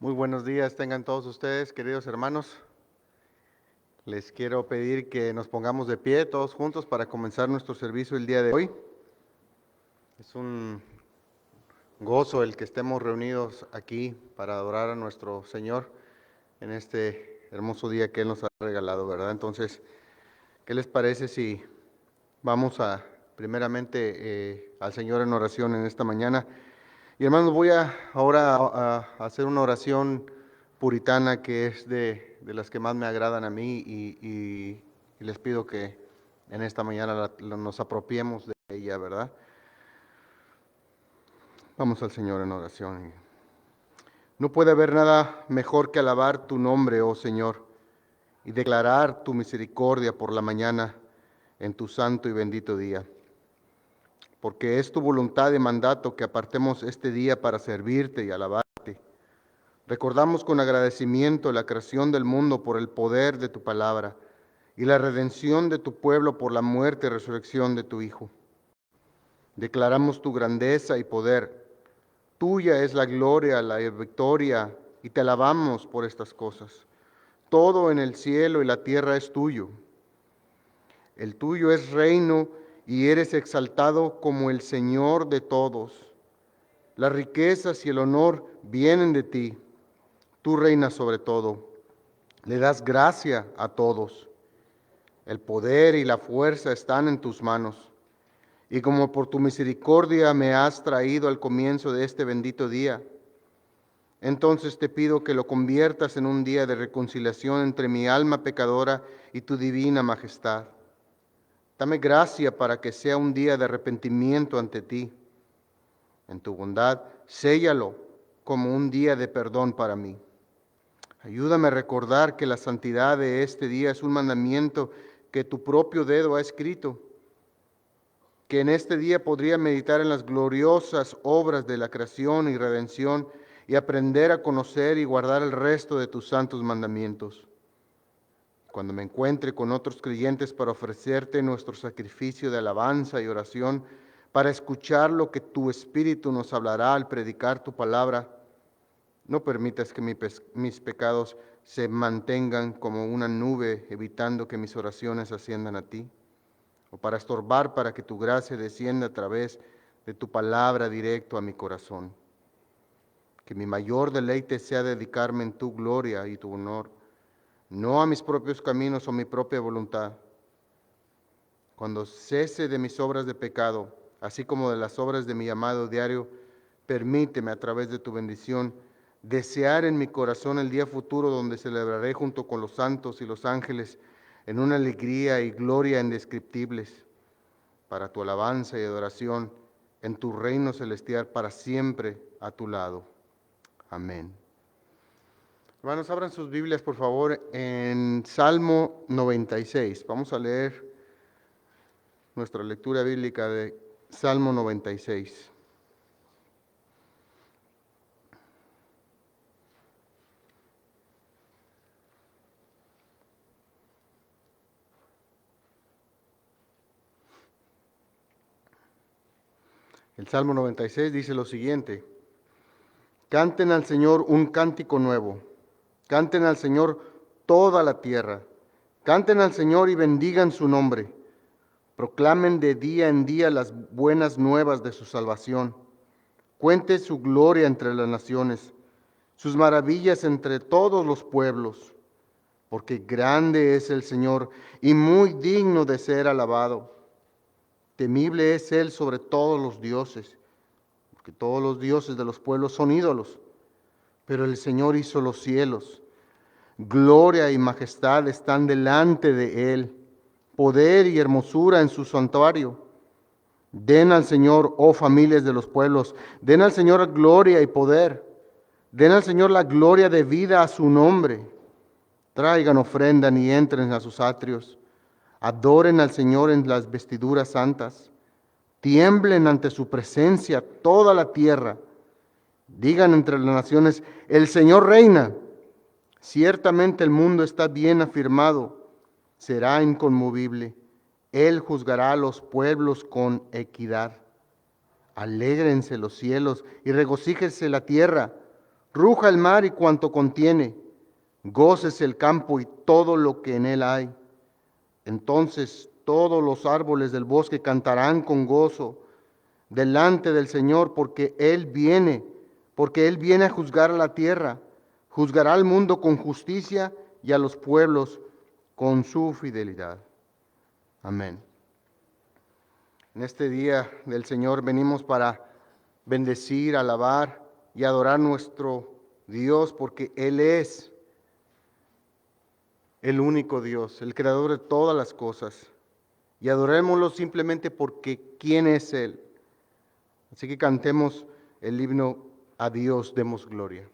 Muy buenos días tengan todos ustedes, queridos hermanos. Les quiero pedir que nos pongamos de pie todos juntos para comenzar nuestro servicio el día de hoy. Es un gozo el que estemos reunidos aquí para adorar a nuestro Señor en este hermoso día que Él nos ha regalado, ¿verdad? Entonces, ¿qué les parece si vamos primeramente al Señor en oración en esta mañana? Y hermanos, voy ahora a hacer una oración puritana que es de las que más me agradan a mí y les pido que en esta mañana nos apropiemos de ella, ¿verdad? Vamos al Señor en oración. No puede haber nada mejor que alabar tu nombre, oh Señor, y declarar tu misericordia por la mañana en tu santo y bendito día. Porque es tu voluntad y mandato que apartemos este día para servirte y alabarte. Recordamos con agradecimiento la creación del mundo por el poder de tu palabra y la redención de tu pueblo por la muerte y resurrección de tu Hijo. Declaramos tu grandeza y poder. Tuya es la gloria, la victoria, y te alabamos por estas cosas. Todo en el cielo y la tierra es tuyo. El tuyo es reino y eres exaltado como el Señor de todos. Las riquezas y el honor vienen de ti. Tú reinas sobre todo, le das gracia a todos. El poder y la fuerza están en tus manos. Y como por tu misericordia me has traído al comienzo de este bendito día, entonces te pido que lo conviertas en un día de reconciliación entre mi alma pecadora y tu divina majestad. Dame gracia para que sea un día de arrepentimiento ante ti. En tu bondad, séllalo como un día de perdón para mí. Ayúdame a recordar que la santidad de este día es un mandamiento que tu propio dedo ha escrito, que en este día podría meditar en las gloriosas obras de la creación y redención y aprender a conocer y guardar el resto de tus santos mandamientos. Cuando me encuentre con otros creyentes para ofrecerte nuestro sacrificio de alabanza y oración, para escuchar lo que tu Espíritu nos hablará al predicar tu palabra, no permitas que mis pecados se mantengan como una nube, evitando que mis oraciones asciendan a ti, o para estorbar para que tu gracia descienda a través de tu palabra directo a mi corazón. Que mi mayor deleite sea dedicarme en tu gloria y tu honor, no a mis propios caminos o mi propia voluntad. Cuando cese de mis obras de pecado, así como de las obras de mi llamado diario, permíteme a través de tu bendición desear en mi corazón el día futuro donde celebraré junto con los santos y los ángeles en una alegría y gloria indescriptibles para tu alabanza y adoración en tu reino celestial para siempre a tu lado. Amén. Hermanos, abran sus Biblias por favor en Salmo 96. Vamos a leer nuestra lectura bíblica de Salmo 96. El Salmo 96 dice lo siguiente: Canten al Señor un cántico nuevo, canten al Señor toda la tierra, canten al Señor y bendigan su nombre, proclamen de día en día las buenas nuevas de su salvación, cuente su gloria entre las naciones, sus maravillas entre todos los pueblos, porque grande es el Señor y muy digno de ser alabado. Temible es Él sobre todos los dioses, porque todos los dioses de los pueblos son ídolos, pero el Señor hizo los cielos. Gloria y majestad están delante de Él, poder y hermosura en su santuario. Den al Señor, oh familias de los pueblos, den al Señor gloria y poder. Den al Señor la gloria debida a su nombre. Traigan ofrenda y entren a sus atrios. Adoren al Señor en las vestiduras santas. Tiemblen ante su presencia toda la tierra. Digan entre las naciones, el Señor reina. Ciertamente el mundo está bien afirmado, será inconmovible. Él juzgará a los pueblos con equidad. Alégrense los cielos y regocíjese la tierra, Ruja el mar y cuanto contiene, gócese el campo y todo lo que en él hay. Entonces todos los árboles del bosque cantarán con gozo delante del Señor, porque Él viene a juzgar a la tierra, juzgará al mundo con justicia y a los pueblos con su fidelidad. Amén. En este día del Señor venimos para bendecir, alabar y adorar a nuestro Dios, porque Él es el único Dios, el creador de todas las cosas. Y adorémoslo simplemente porque quién es Él. Así que cantemos el himno A Dios demos gloria.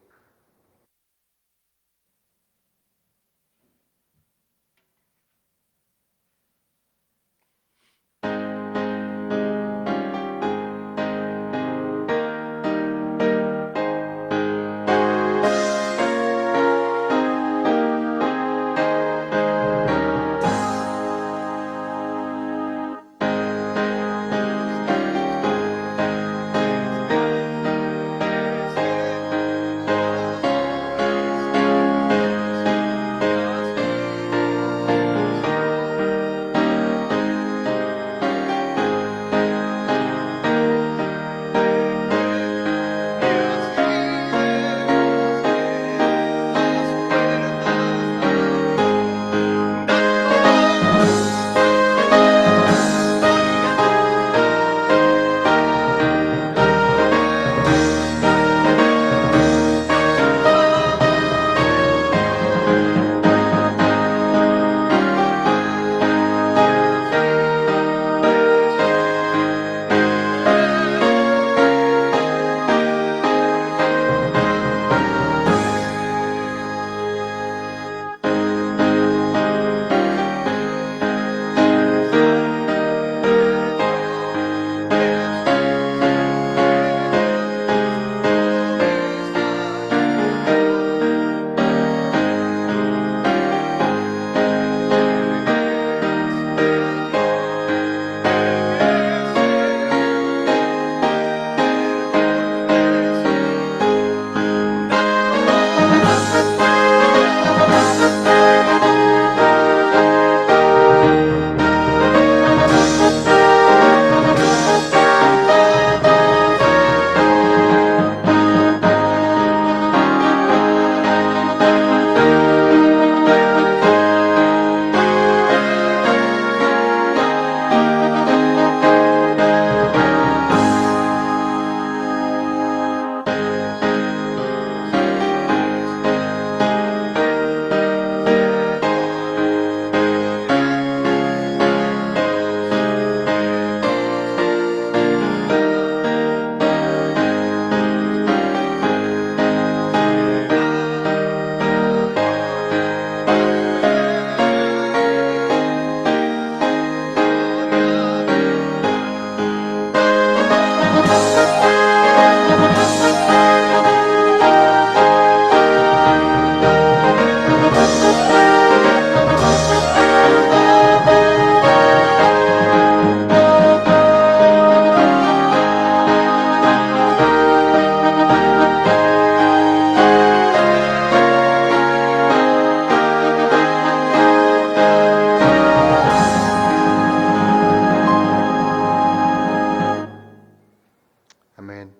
Amén.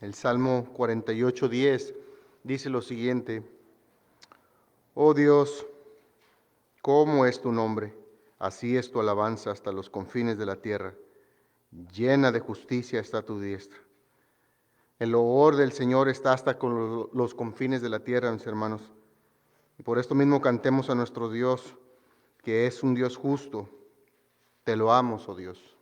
El Salmo 48:10 dice lo siguiente: Oh Dios, ¿cómo es tu nombre? Así es tu alabanza hasta los confines de la tierra. Llena de justicia está tu diestra. El loor del Señor está hasta con los confines de la tierra, mis hermanos. Y por esto mismo cantemos a nuestro Dios, que es un Dios justo. Te lo amo, oh Dios.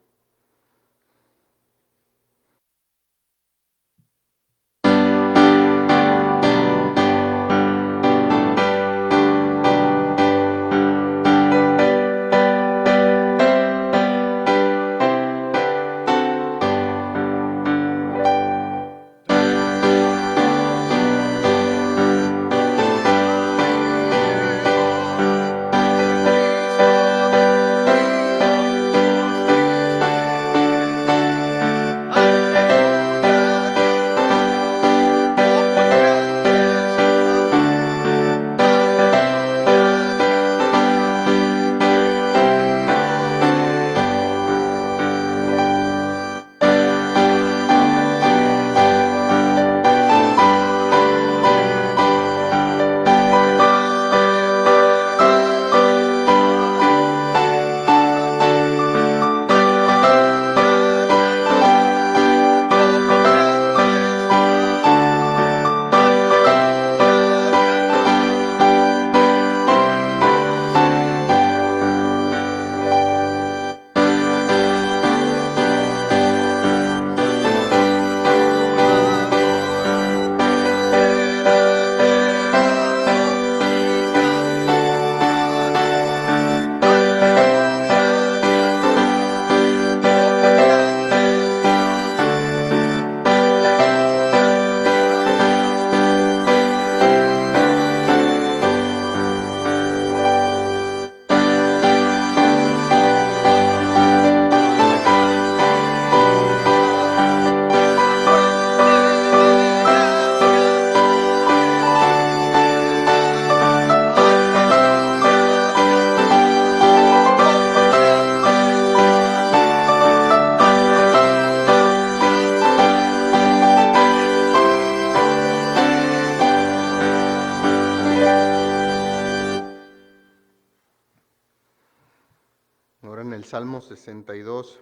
el Salmo 62,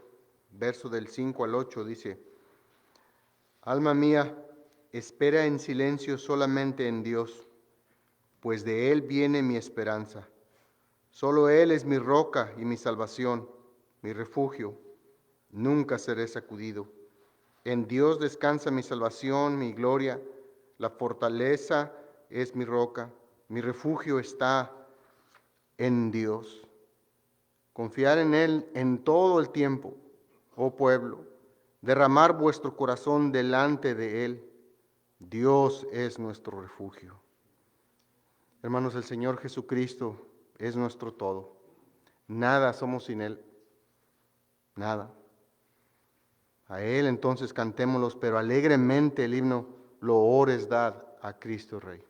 verso del 5 al 8, dice: Alma mía, espera en silencio solamente en Dios, pues de Él viene mi esperanza. Solo Él es mi roca y mi salvación, mi refugio. Nunca seré sacudido. En Dios descansa mi salvación, mi gloria. La fortaleza es mi roca. Mi refugio está en Dios. Confiar en Él en todo el tiempo, oh pueblo. Derramar vuestro corazón delante de Él. Dios es nuestro refugio. Hermanos, el Señor Jesucristo es nuestro todo. Nada somos sin Él. Nada. A Él entonces cantémoslos, pero alegremente el himno Loores dad a Cristo Rey.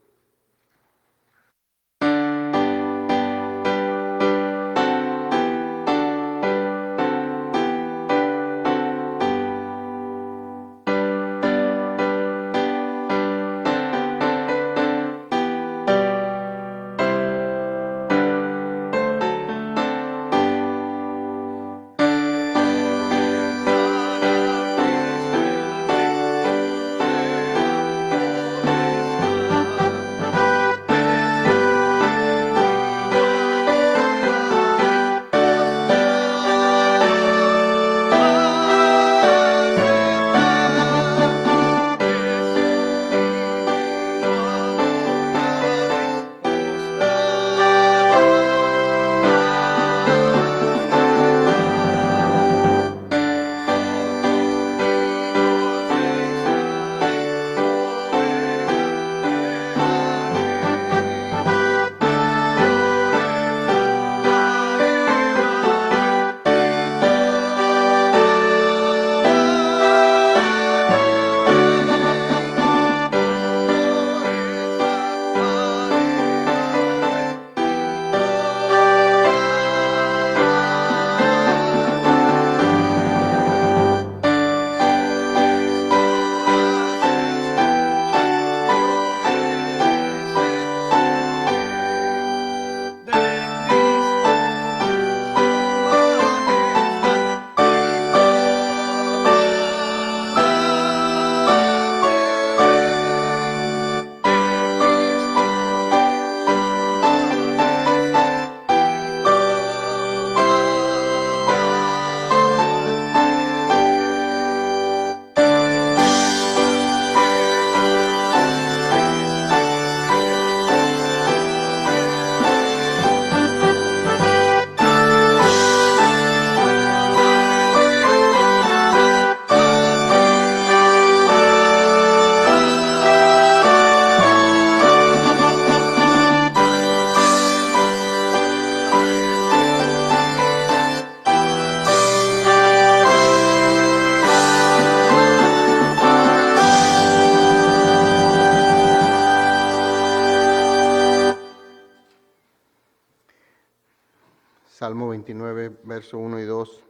Salmo 29, verso 1 y 2.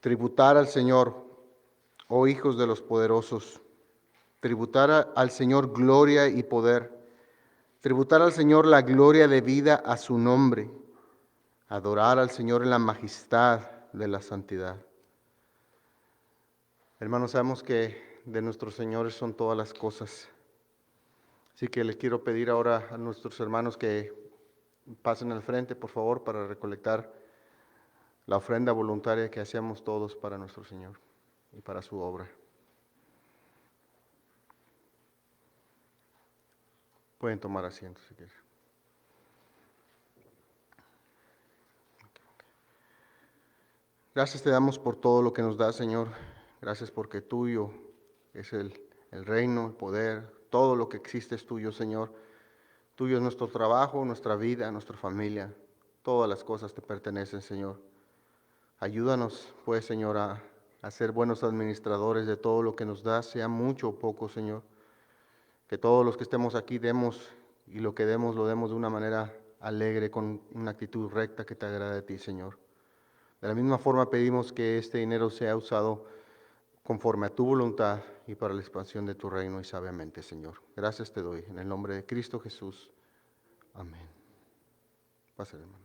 Tributar al Señor, oh hijos de los poderosos. Tributar al Señor gloria y poder. Tributar al Señor la gloria debida a su nombre. Adorar al Señor en la majestad de la santidad. Hermanos, sabemos que de nuestros señores son todas las cosas. Así que les quiero pedir ahora a nuestros hermanos que pasen al frente, por favor, para recolectar la ofrenda voluntaria que hacemos todos para nuestro Señor y para su obra. Pueden tomar asiento si quieren. Gracias te damos por todo lo que nos das, Señor. Gracias porque tuyo es el reino, el poder, todo lo que existe es tuyo, Señor. Tuyo es nuestro trabajo, nuestra vida, nuestra familia. Todas las cosas te pertenecen, Señor. Ayúdanos, pues, Señor, a ser buenos administradores de todo lo que nos das, sea mucho o poco, Señor. Que todos los que estemos aquí demos, y lo que demos lo demos de una manera alegre, con una actitud recta que te agrade a ti, Señor. De la misma forma pedimos que este dinero sea usado conforme a tu voluntad y para la expansión de tu reino y sabiamente, Señor. Gracias te doy, en el nombre de Cristo Jesús. Amén. Pasen, hermanos.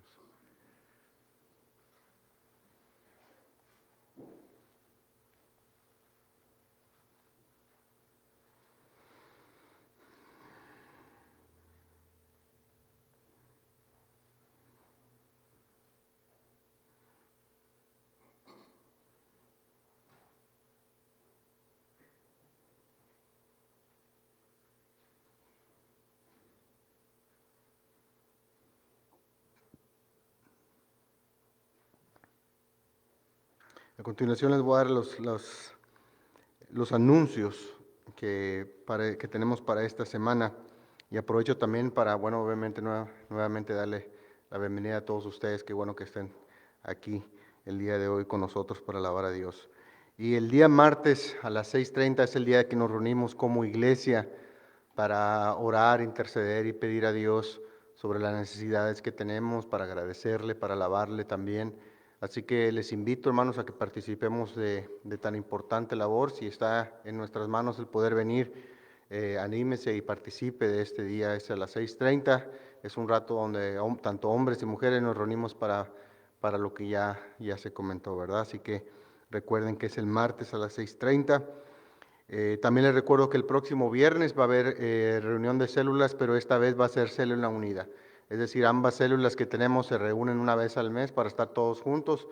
continuación les voy a dar los anuncios que tenemos para esta semana, y aprovecho también para, bueno, obviamente nuevamente darle la bienvenida a todos ustedes. Qué bueno que estén aquí el día de hoy con nosotros para alabar a Dios. Y el día martes a las 6:30 es el día que nos reunimos como iglesia para orar, interceder y pedir a Dios sobre las necesidades que tenemos, para agradecerle, para alabarle también. Así que les invito, hermanos, a que participemos de tan importante labor. Si está en nuestras manos el poder venir, anímese y participe de este día. Es a las 6:30. Es un rato donde tanto hombres y mujeres nos reunimos para lo que ya se comentó, ¿verdad? Así que recuerden que es el martes a las 6:30. También les recuerdo que el próximo viernes va a haber reunión de células, pero esta vez va a ser célula unida. Es decir, ambas células que tenemos se reúnen una vez al mes para estar todos juntos.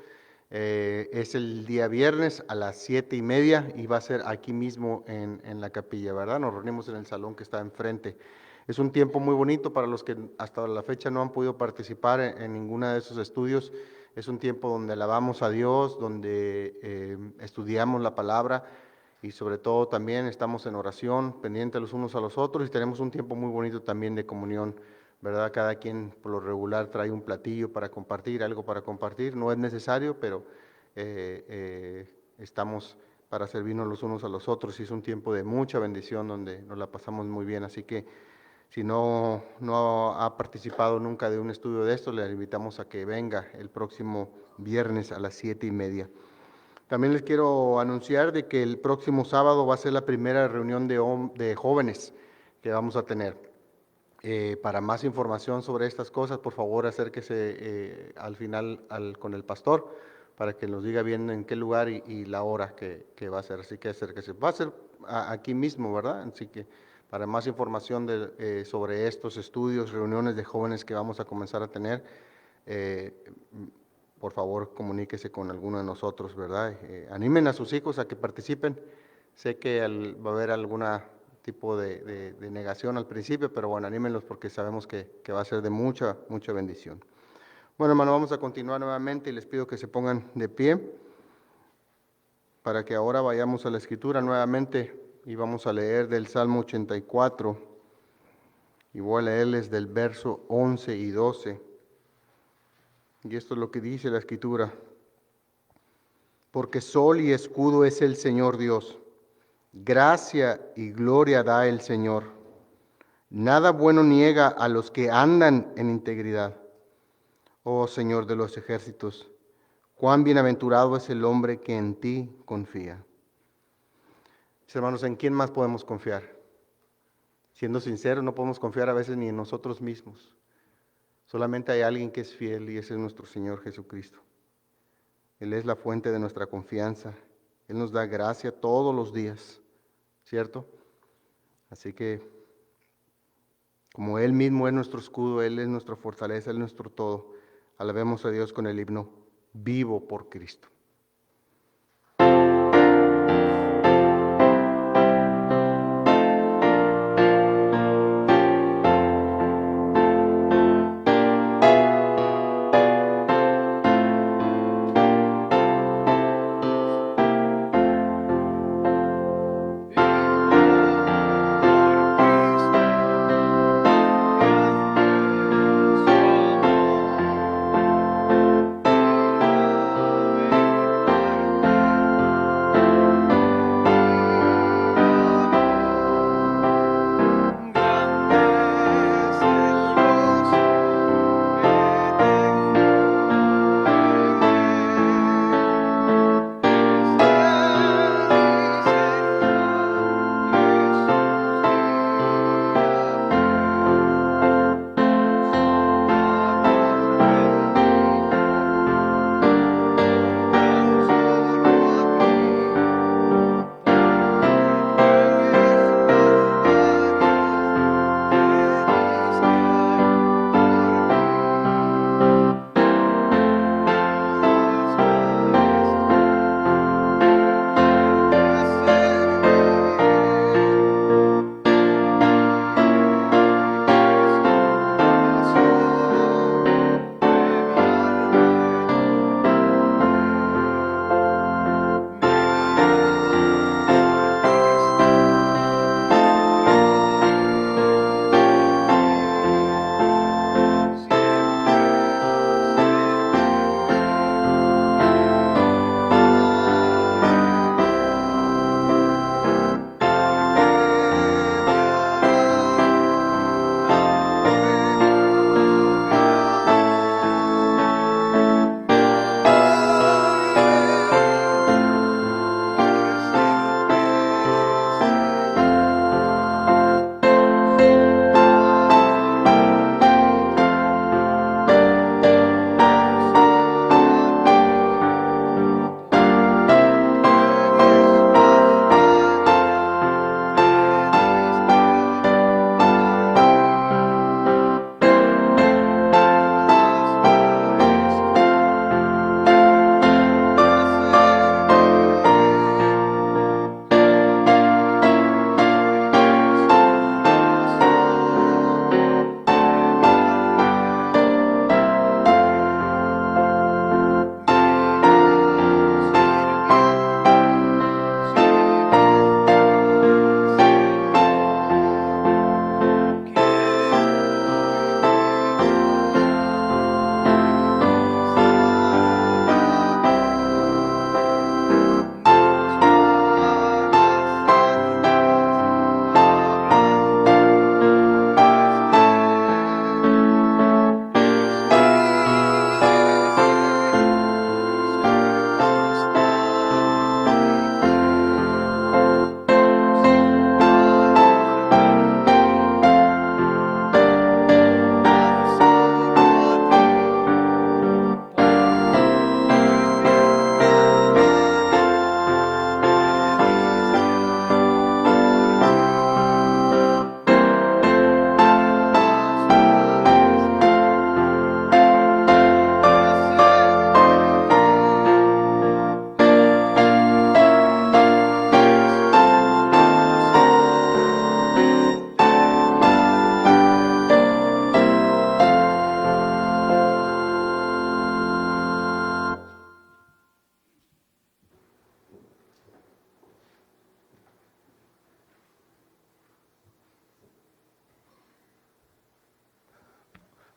Es el día viernes a las 7:30 y va a ser aquí mismo en la capilla, ¿verdad? Nos reunimos en el salón que está enfrente. Es un tiempo muy bonito para los que hasta la fecha no han podido participar en ninguno de esos estudios. Es un tiempo donde alabamos a Dios, donde estudiamos la palabra, y sobre todo también estamos en oración, pendientes los unos a los otros, y tenemos un tiempo muy bonito también de comunión, ¿verdad? Cada quien por lo regular trae un platillo para compartir, algo para compartir. No es necesario, pero estamos para servirnos los unos a los otros, y es un tiempo de mucha bendición donde nos la pasamos muy bien. Así que si no ha participado nunca de un estudio de esto, le invitamos a que venga el próximo viernes a las 7:30. También les quiero anunciar de que el próximo sábado va a ser la primera reunión de jóvenes que vamos a tener. Para más información sobre estas cosas, por favor acérquese al final con el pastor para que nos diga bien en qué lugar y la hora que va a ser. Así que acérquese. Va a ser aquí mismo, ¿verdad? Así que para más información sobre estos estudios, reuniones de jóvenes que vamos a comenzar a tener, eh, por favor, comuníquese con alguno de nosotros, ¿verdad? Animen a sus hijos a que participen. Sé que va a haber algún tipo de negación al principio, pero bueno, anímenlos porque sabemos que va a ser de mucha bendición. Bueno, hermano, vamos a continuar nuevamente y les pido que se pongan de pie para que ahora vayamos a la Escritura nuevamente y vamos a leer del Salmo 84 y voy a leerles del verso 11 y 12. Y esto es lo que dice la Escritura: porque sol y escudo es el Señor Dios, gracia y gloria da el Señor. Nada bueno niega a los que andan en integridad. Oh Señor de los ejércitos, cuán bienaventurado es el hombre que en ti confía. Mis hermanos, ¿en quién más podemos confiar? Siendo sinceros, no podemos confiar a veces ni en nosotros mismos. Solamente hay alguien que es fiel, y ese es nuestro Señor Jesucristo. Él es la fuente de nuestra confianza. Él nos da gracia todos los días, ¿cierto? Así que, como Él mismo es nuestro escudo, Él es nuestra fortaleza, Él es nuestro todo, alabemos a Dios con el himno Vivo por Cristo.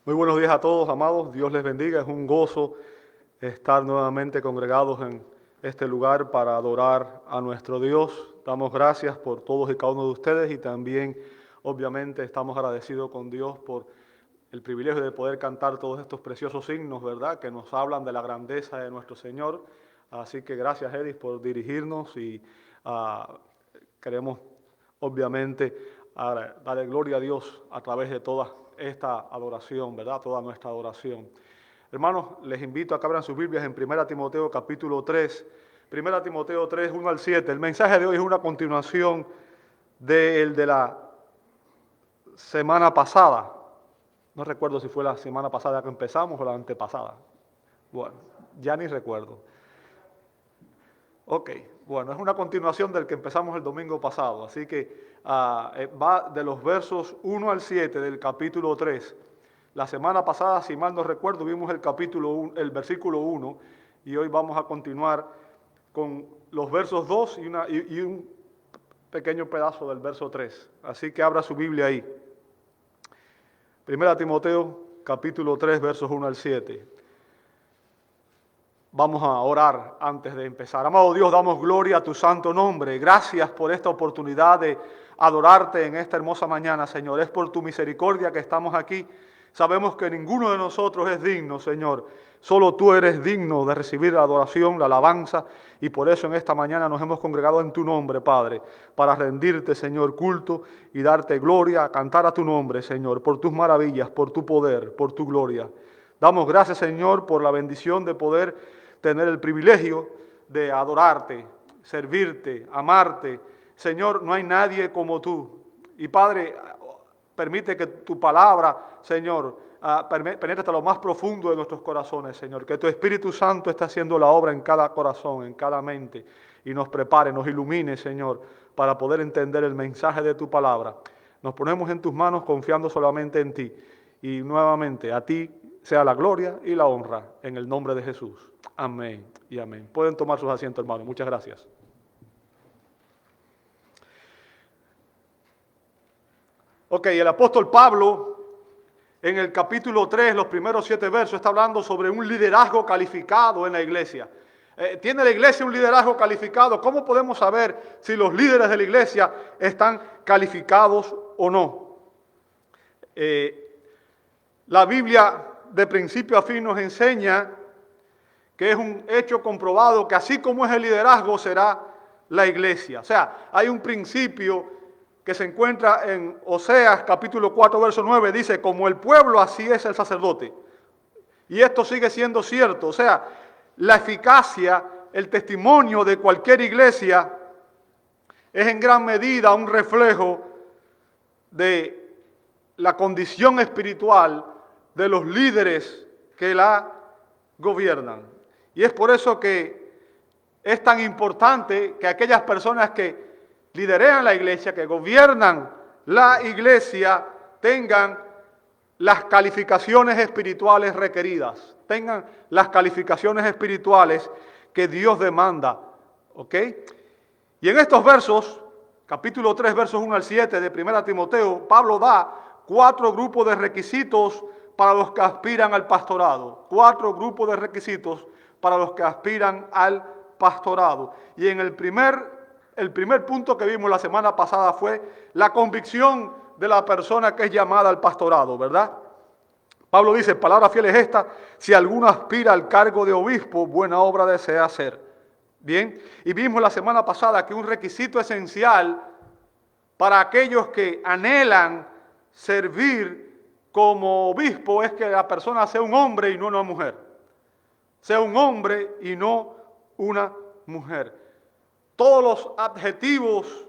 Muy buenos días a todos, amados. Dios les bendiga. Es un gozo estar nuevamente congregados en este lugar para adorar a nuestro Dios. Damos gracias por todos y cada uno de ustedes y también, obviamente, estamos agradecidos con Dios por el privilegio de poder cantar todos estos preciosos himnos, ¿verdad?, que nos hablan de la grandeza de nuestro Señor. Así que gracias, Edis, por dirigirnos y queremos, obviamente, darle gloria a Dios a través de toda esta adoración, ¿verdad?, toda nuestra adoración. Hermanos, les invito a que abran sus Biblias en 1 Timoteo capítulo 3, 1 Timoteo 3, 1 al 7. El mensaje de hoy es una continuación del de la semana pasada. No recuerdo si fue la semana pasada que empezamos o la antepasada. Bueno, ya ni recuerdo. Ok, bueno, es una continuación del que empezamos el domingo pasado, así que va de los versos 1 al 7 del capítulo 3. La semana pasada, si mal no recuerdo, vimos el versículo 1 y hoy vamos a continuar con los versos 2 y un pequeño pedazo del verso 3. Así que abra su Biblia ahí. 1 Timoteo capítulo 3, versos 1 al 7. Vamos a orar antes de empezar. Amado Dios, damos gloria a tu santo nombre. Gracias por esta oportunidad de adorarte en esta hermosa mañana, Señor. Es por tu misericordia que estamos aquí. Sabemos que ninguno de nosotros es digno, Señor. Solo tú eres digno de recibir la adoración, la alabanza, y por eso en esta mañana nos hemos congregado en tu nombre, Padre, para rendirte, Señor, culto y darte gloria, cantar a tu nombre, Señor, por tus maravillas, por tu poder, por tu gloria. Damos gracias, Señor, por la bendición de poder tener el privilegio de adorarte, servirte, amarte. Señor, no hay nadie como tú. Y Padre, permite que tu palabra, Señor, penetre hasta lo más profundo de nuestros corazones, Señor. Que tu Espíritu Santo esté haciendo la obra en cada corazón, en cada mente, y nos prepare, nos ilumine, Señor, para poder entender el mensaje de tu palabra. Nos ponemos en tus manos confiando solamente en ti. Y nuevamente, a ti sea la gloria y la honra, en el nombre de Jesús. Amén y amén. Pueden tomar sus asientos, hermanos. Muchas gracias. Ok, el apóstol Pablo, en el capítulo 3, los primeros 7 versos, está hablando sobre un liderazgo calificado en la iglesia. ¿Tiene la iglesia un liderazgo calificado? ¿Cómo podemos saber si los líderes de la iglesia están calificados o no? La Biblia, de principio a fin, nos enseña que es un hecho comprobado que así como es el liderazgo, será la iglesia. O sea, hay un principio que se encuentra en Oseas capítulo 4, verso 9, dice, como el pueblo, así es el sacerdote. Y esto sigue siendo cierto. O sea, la eficacia, el testimonio de cualquier iglesia es en gran medida un reflejo de la condición espiritual de los líderes que la gobiernan. Y es por eso que es tan importante que aquellas personas que liderean la iglesia, que gobiernan la iglesia, tengan las calificaciones espirituales requeridas, tengan las calificaciones espirituales que Dios demanda. ¿Ok? Y en estos versos, capítulo 3, versos 1 al 7 de 1 Timoteo, Pablo da 4 grupos de requisitos para los que aspiran al pastorado. 4 grupos de requisitos para los que aspiran al pastorado. Y en el primer punto que vimos la semana pasada fue la convicción de la persona que es llamada al pastorado, ¿verdad? Pablo dice, palabra fiel es esta, si alguno aspira al cargo de obispo, buena obra desea hacer. Bien, y vimos la semana pasada que un requisito esencial para aquellos que anhelan servir como obispo es que la persona sea un hombre y no una mujer. Sea un hombre y no una mujer. Todos los adjetivos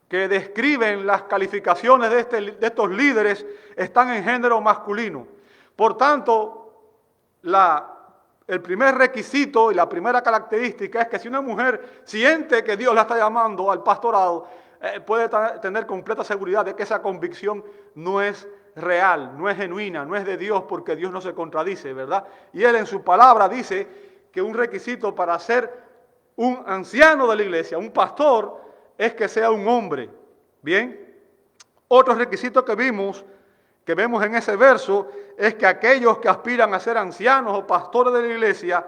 que describen las calificaciones de estos líderes están en género masculino. Por tanto, el primer requisito y la primera característica es que si una mujer siente que Dios la está llamando al pastorado, puede tener completa seguridad de que esa convicción no es real, no es genuina, no es de Dios, porque Dios no se contradice, ¿verdad? Y Él en su palabra dice que un requisito para ser un anciano de la iglesia, un pastor, es que sea un hombre. Bien, otro requisito que vimos que vemos en ese verso es que aquellos que aspiran a ser ancianos o pastores de la iglesia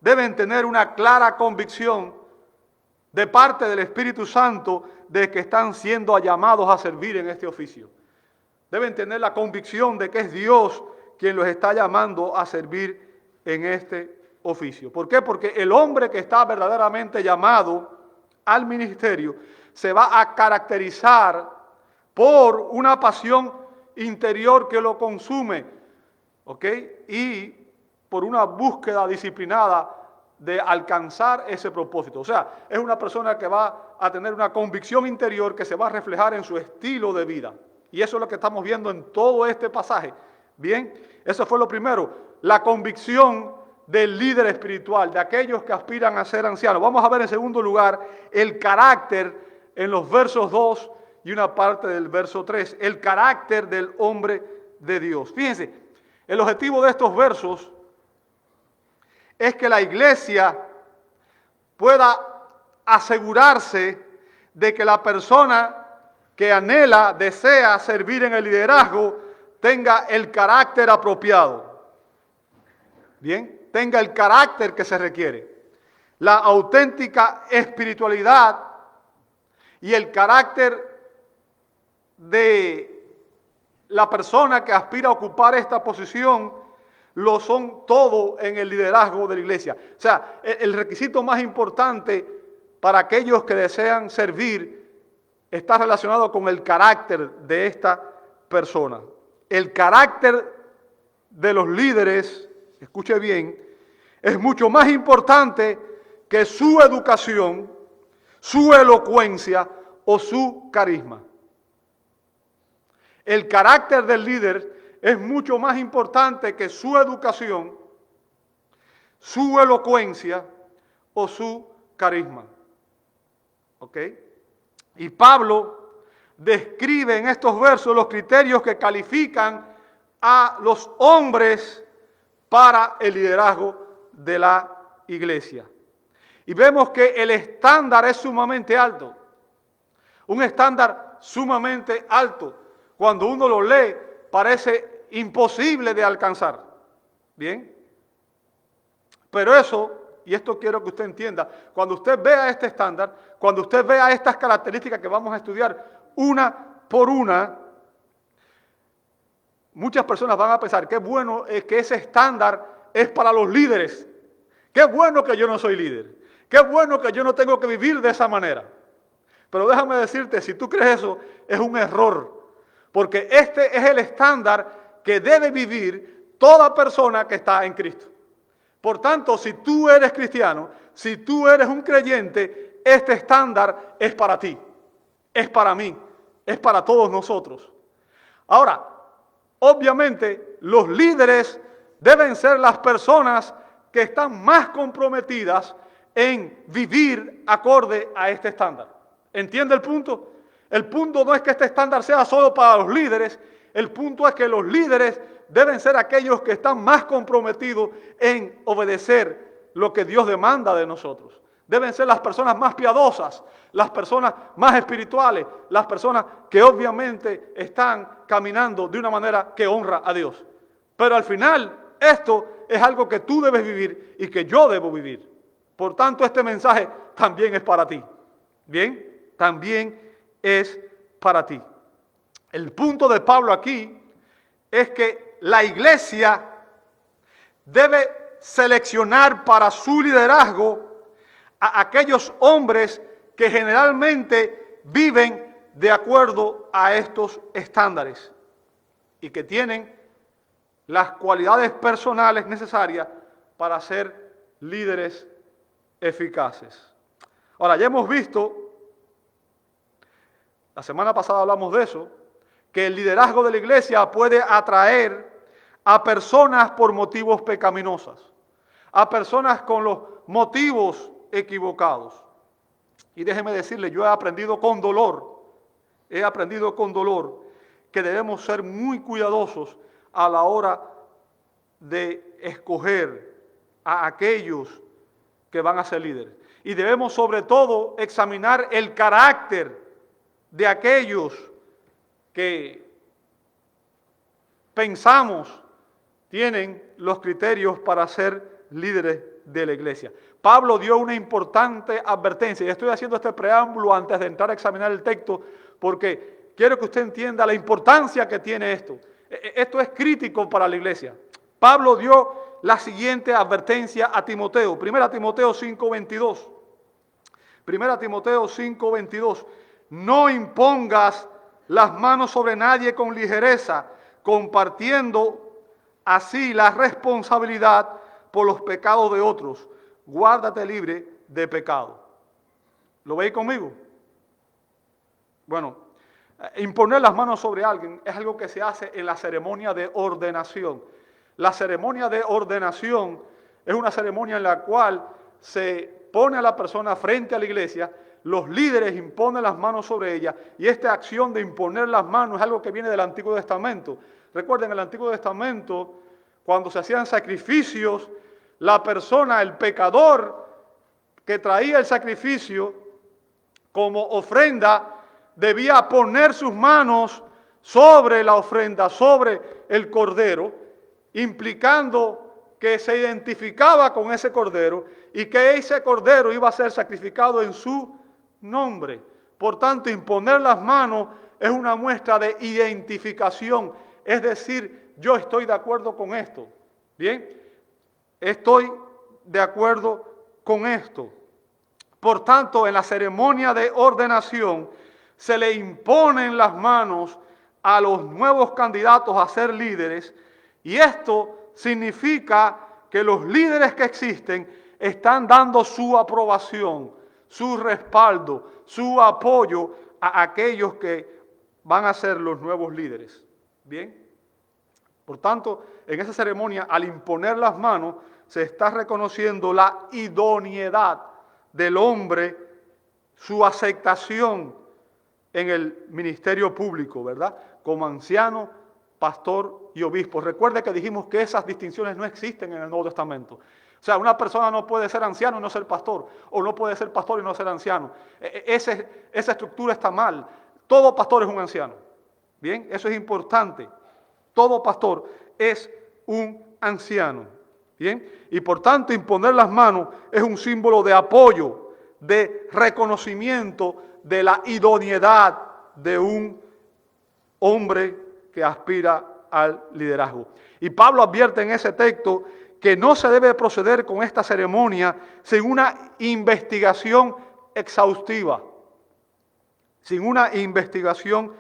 deben tener una clara convicción de parte del Espíritu Santo de que están siendo llamados a servir en este oficio. Deben tener la convicción de que es Dios quien los está llamando a servir en este oficio. ¿Por qué? Porque el hombre que está verdaderamente llamado al ministerio se va a caracterizar por una pasión interior que lo consume, ¿ok? Y por una búsqueda disciplinada de alcanzar ese propósito. O sea, es una persona que va a tener una convicción interior que se va a reflejar en su estilo de vida. Y eso es lo que estamos viendo en todo este pasaje. Bien, eso fue lo primero, la convicción del líder espiritual, de aquellos que aspiran a ser ancianos. Vamos a ver en segundo lugar el carácter en los versos 2 y una parte del verso 3, el carácter del hombre de Dios. Fíjense, el objetivo de estos versos es que la iglesia pueda asegurarse de que la persona que anhela, desea servir en el liderazgo, tenga el carácter apropiado. Bien, tenga el carácter que se requiere. La auténtica espiritualidad y el carácter de la persona que aspira a ocupar esta posición lo son todo en el liderazgo de la iglesia. O sea, el requisito más importante para aquellos que desean servir está relacionado con el carácter de esta persona. El carácter de los líderes, escuche bien, es mucho más importante que su educación, su elocuencia o su carisma. El carácter del líder es mucho más importante que su educación, su elocuencia o su carisma. ¿Ok? Y Pablo describe en estos versos los criterios que califican a los hombres para el liderazgo de la iglesia. Y vemos que el estándar es sumamente alto. Un estándar sumamente alto. Cuando uno lo lee, parece imposible de alcanzar. ¿Bien? Pero eso, y esto quiero que usted entienda, cuando usted vea este estándar, cuando usted vea estas características que vamos a estudiar una por una, muchas personas van a pensar, qué bueno es que ese estándar es para los líderes. Qué bueno que yo no soy líder. Qué bueno que yo no tengo que vivir de esa manera. Pero déjame decirte, si tú crees eso, es un error. Porque este es el estándar que debe vivir toda persona que está en Cristo. Por tanto, si tú eres cristiano, si tú eres un creyente, este estándar es para ti, es para mí, es para todos nosotros. Ahora, obviamente, los líderes deben ser las personas que están más comprometidas en vivir acorde a este estándar. ¿Entiende el punto? El punto no es que este estándar sea solo para los líderes, el punto es que los líderes deben ser aquellos que están más comprometidos en obedecer lo que Dios demanda de nosotros. Deben ser las personas más piadosas, las personas más espirituales, las personas que obviamente están caminando de una manera que honra a Dios. Pero al final, esto es algo que tú debes vivir y que yo debo vivir. Por tanto, este mensaje también es para ti. ¿Bien? También es para ti. El punto de Pablo aquí es que la iglesia debe seleccionar para su liderazgo a aquellos hombres que generalmente viven de acuerdo a estos estándares y que tienen las cualidades personales necesarias para ser líderes eficaces. Ahora, ya hemos visto, la semana pasada hablamos de eso, que el liderazgo de la iglesia puede atraer a personas por motivos pecaminosos, a personas con los motivos equivocados. Y déjeme decirle, yo he aprendido con dolor que debemos ser muy cuidadosos a la hora de escoger a aquellos que van a ser líderes. Y debemos sobre todo examinar el carácter de aquellos que pensamos tienen los criterios para ser líderes de la iglesia. Pablo dio una importante advertencia, y estoy haciendo este preámbulo antes de entrar a examinar el texto, porque quiero que usted entienda la importancia que tiene esto. Esto es crítico para la iglesia. Pablo dio la siguiente advertencia a Timoteo, 1 Timoteo 5:22. 1 Timoteo 5:22. No impongas las manos sobre nadie con ligereza, compartiendo así la responsabilidad por los pecados de otros. Guárdate libre de pecado. ¿Lo veis conmigo? Bueno, imponer las manos sobre alguien es algo que se hace en la ceremonia de ordenación. La ceremonia de ordenación es una ceremonia en la cual se pone a la persona frente a la iglesia, los líderes imponen las manos sobre ella, y esta acción de imponer las manos es algo que viene del Antiguo Testamento. Recuerden, en el Antiguo Testamento, cuando se hacían sacrificios, la persona, el pecador que traía el sacrificio como ofrenda, debía poner sus manos sobre la ofrenda, sobre el cordero, implicando que se identificaba con ese cordero y que ese cordero iba a ser sacrificado en su nombre. Por tanto, imponer las manos es una muestra de identificación, es decir, yo estoy de acuerdo con esto. Bien, estoy de acuerdo con esto. Por tanto, en la ceremonia de ordenación se le imponen las manos a los nuevos candidatos a ser líderes, y esto significa que los líderes que existen están dando su aprobación, su respaldo, su apoyo a aquellos que van a ser los nuevos líderes. Bien. Por tanto, en esa ceremonia, al imponer las manos, se está reconociendo la idoneidad del hombre, su aceptación en el ministerio público, ¿verdad? Como anciano, pastor y obispo. Recuerde que dijimos que esas distinciones no existen en el Nuevo Testamento. O sea, una persona no puede ser anciano y no ser pastor, o no puede ser pastor y no ser anciano. Esa estructura está mal. Todo pastor es un anciano. Bien, eso es importante. Todo pastor es un anciano. Bien, y por tanto imponer las manos es un símbolo de apoyo, de reconocimiento de la idoneidad de un hombre que aspira al liderazgo. Y Pablo advierte en ese texto que no se debe proceder con esta ceremonia sin una investigación exhaustiva. Sin una investigación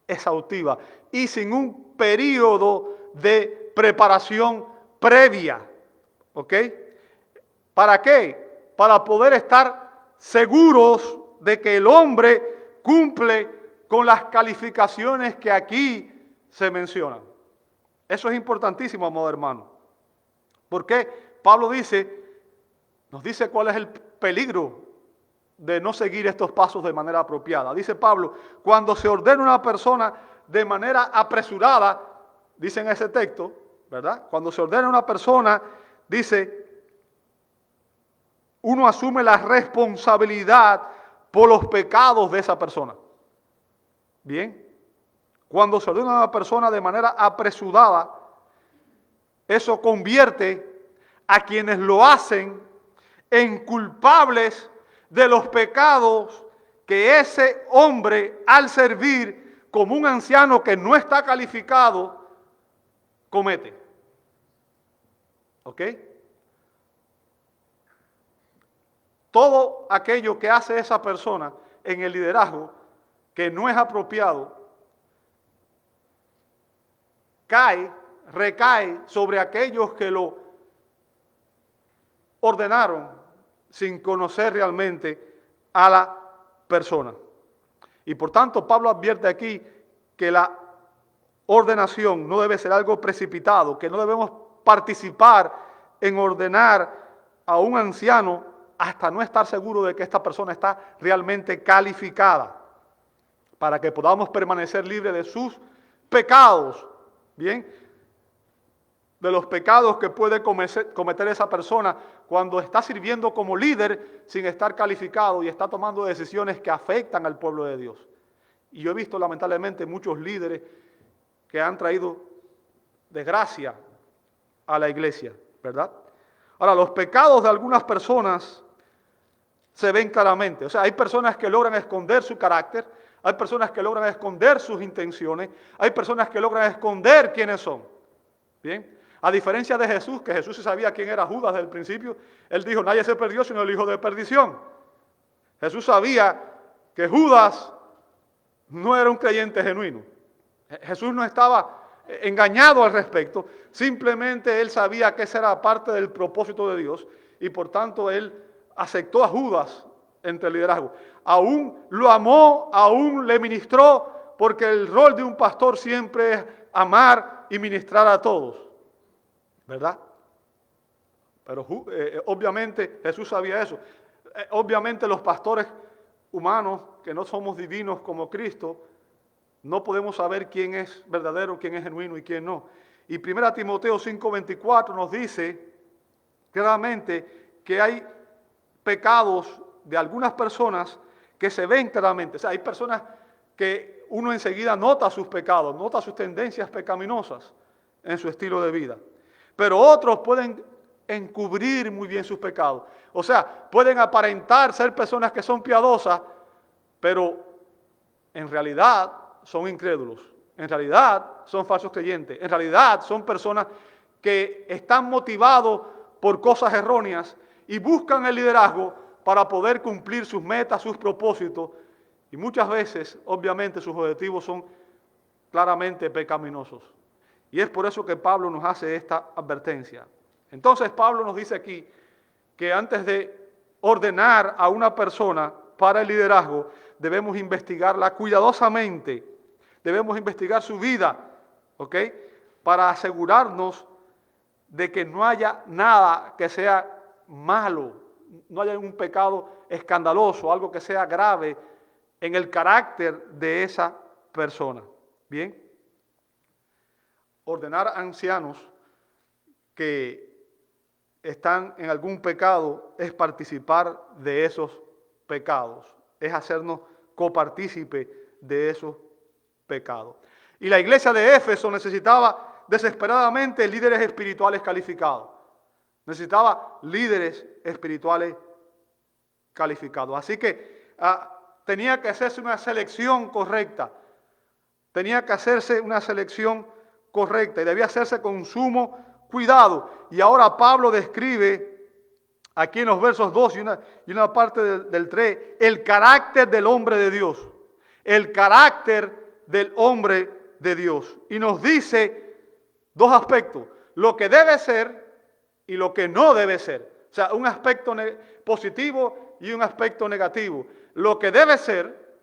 exhaustiva y sin un periodo de preparación previa. ¿Ok? ¿Para qué? Para poder estar seguros de que el hombre cumple con las calificaciones que aquí se mencionan. Eso es importantísimo, amado hermano. Porque Pablo nos dice cuál es el peligro de no seguir estos pasos de manera apropiada. Dice Pablo, cuando se ordena una persona de manera apresurada, dice en ese texto, ¿verdad? Cuando se ordena una persona, dice, uno asume la responsabilidad por los pecados de esa persona. Bien. Cuando se ordena a una persona de manera apresurada, eso convierte a quienes lo hacen en culpables de los pecados que ese hombre, al servir como un anciano que no está calificado, comete. ¿Ok? Todo aquello que hace esa persona en el liderazgo que no es apropiado, recae sobre aquellos que lo ordenaron sin conocer realmente a la persona. Y por tanto, Pablo advierte aquí que la ordenación no debe ser algo precipitado, que no debemos participar en ordenar a un anciano hasta no estar seguro de que esta persona está realmente calificada, para que podamos permanecer libres de sus pecados. Bien, de los pecados que puede cometer esa persona cuando está sirviendo como líder sin estar calificado y está tomando decisiones que afectan al pueblo de Dios. Y yo he visto lamentablemente muchos líderes que han traído desgracia a la iglesia, ¿verdad? Ahora, los pecados de algunas personas se ven claramente. O sea, hay personas que logran esconder su carácter, hay personas que logran esconder sus intenciones, hay personas que logran esconder quiénes son. Bien, a diferencia de Jesús, que Jesús sí sabía quién era Judas desde el principio, él dijo, nadie se perdió sino el hijo de perdición. Jesús sabía que Judas no era un creyente genuino. Jesús no estaba engañado al respecto, simplemente él sabía que esa era parte del propósito de Dios y por tanto él aceptó a Judas entre el liderazgo. Aún lo amó, aún le ministró, porque el rol de un pastor siempre es amar y ministrar a todos, ¿verdad? Pero obviamente Jesús sabía eso. Obviamente los pastores humanos, que no somos divinos como Cristo, no podemos saber quién es verdadero, quién es genuino y quién no. Y 1 Timoteo 5:24 nos dice claramente que hay pecados de algunas personas que se ven claramente. O sea, hay personas que uno enseguida nota sus pecados, nota sus tendencias pecaminosas en su estilo de vida. Pero otros pueden encubrir muy bien sus pecados. O sea, pueden aparentar ser personas que son piadosas, pero en realidad son incrédulos. En realidad son falsos creyentes. En realidad son personas que están motivados por cosas erróneas y buscan el liderazgo para poder cumplir sus metas, sus propósitos. Y muchas veces, obviamente, sus objetivos son claramente pecaminosos. Y es por eso que Pablo nos hace esta advertencia. Entonces Pablo nos dice aquí que antes de ordenar a una persona para el liderazgo, debemos investigarla cuidadosamente, debemos investigar su vida, ¿ok? Para asegurarnos de que no haya nada que sea malo, no haya un pecado escandaloso, algo que sea grave en el carácter de esa persona. Bien, ordenar a ancianos que están en algún pecado es participar de esos pecados, es hacernos copartícipe de esos pecados. Y la iglesia de Éfeso necesitaba desesperadamente líderes espirituales calificados. Necesitaba líderes espirituales calificados. Así que tenía que hacerse una selección correcta. Tenía que hacerse una selección correcta y debía hacerse con sumo cuidado. Y ahora Pablo describe aquí en los versos 2 y una parte del 3 el carácter del hombre de Dios. El carácter del hombre de Dios. Y nos dice dos aspectos: lo que debe ser y lo que no debe ser. O sea, un aspecto positivo y un aspecto negativo. Lo que debe ser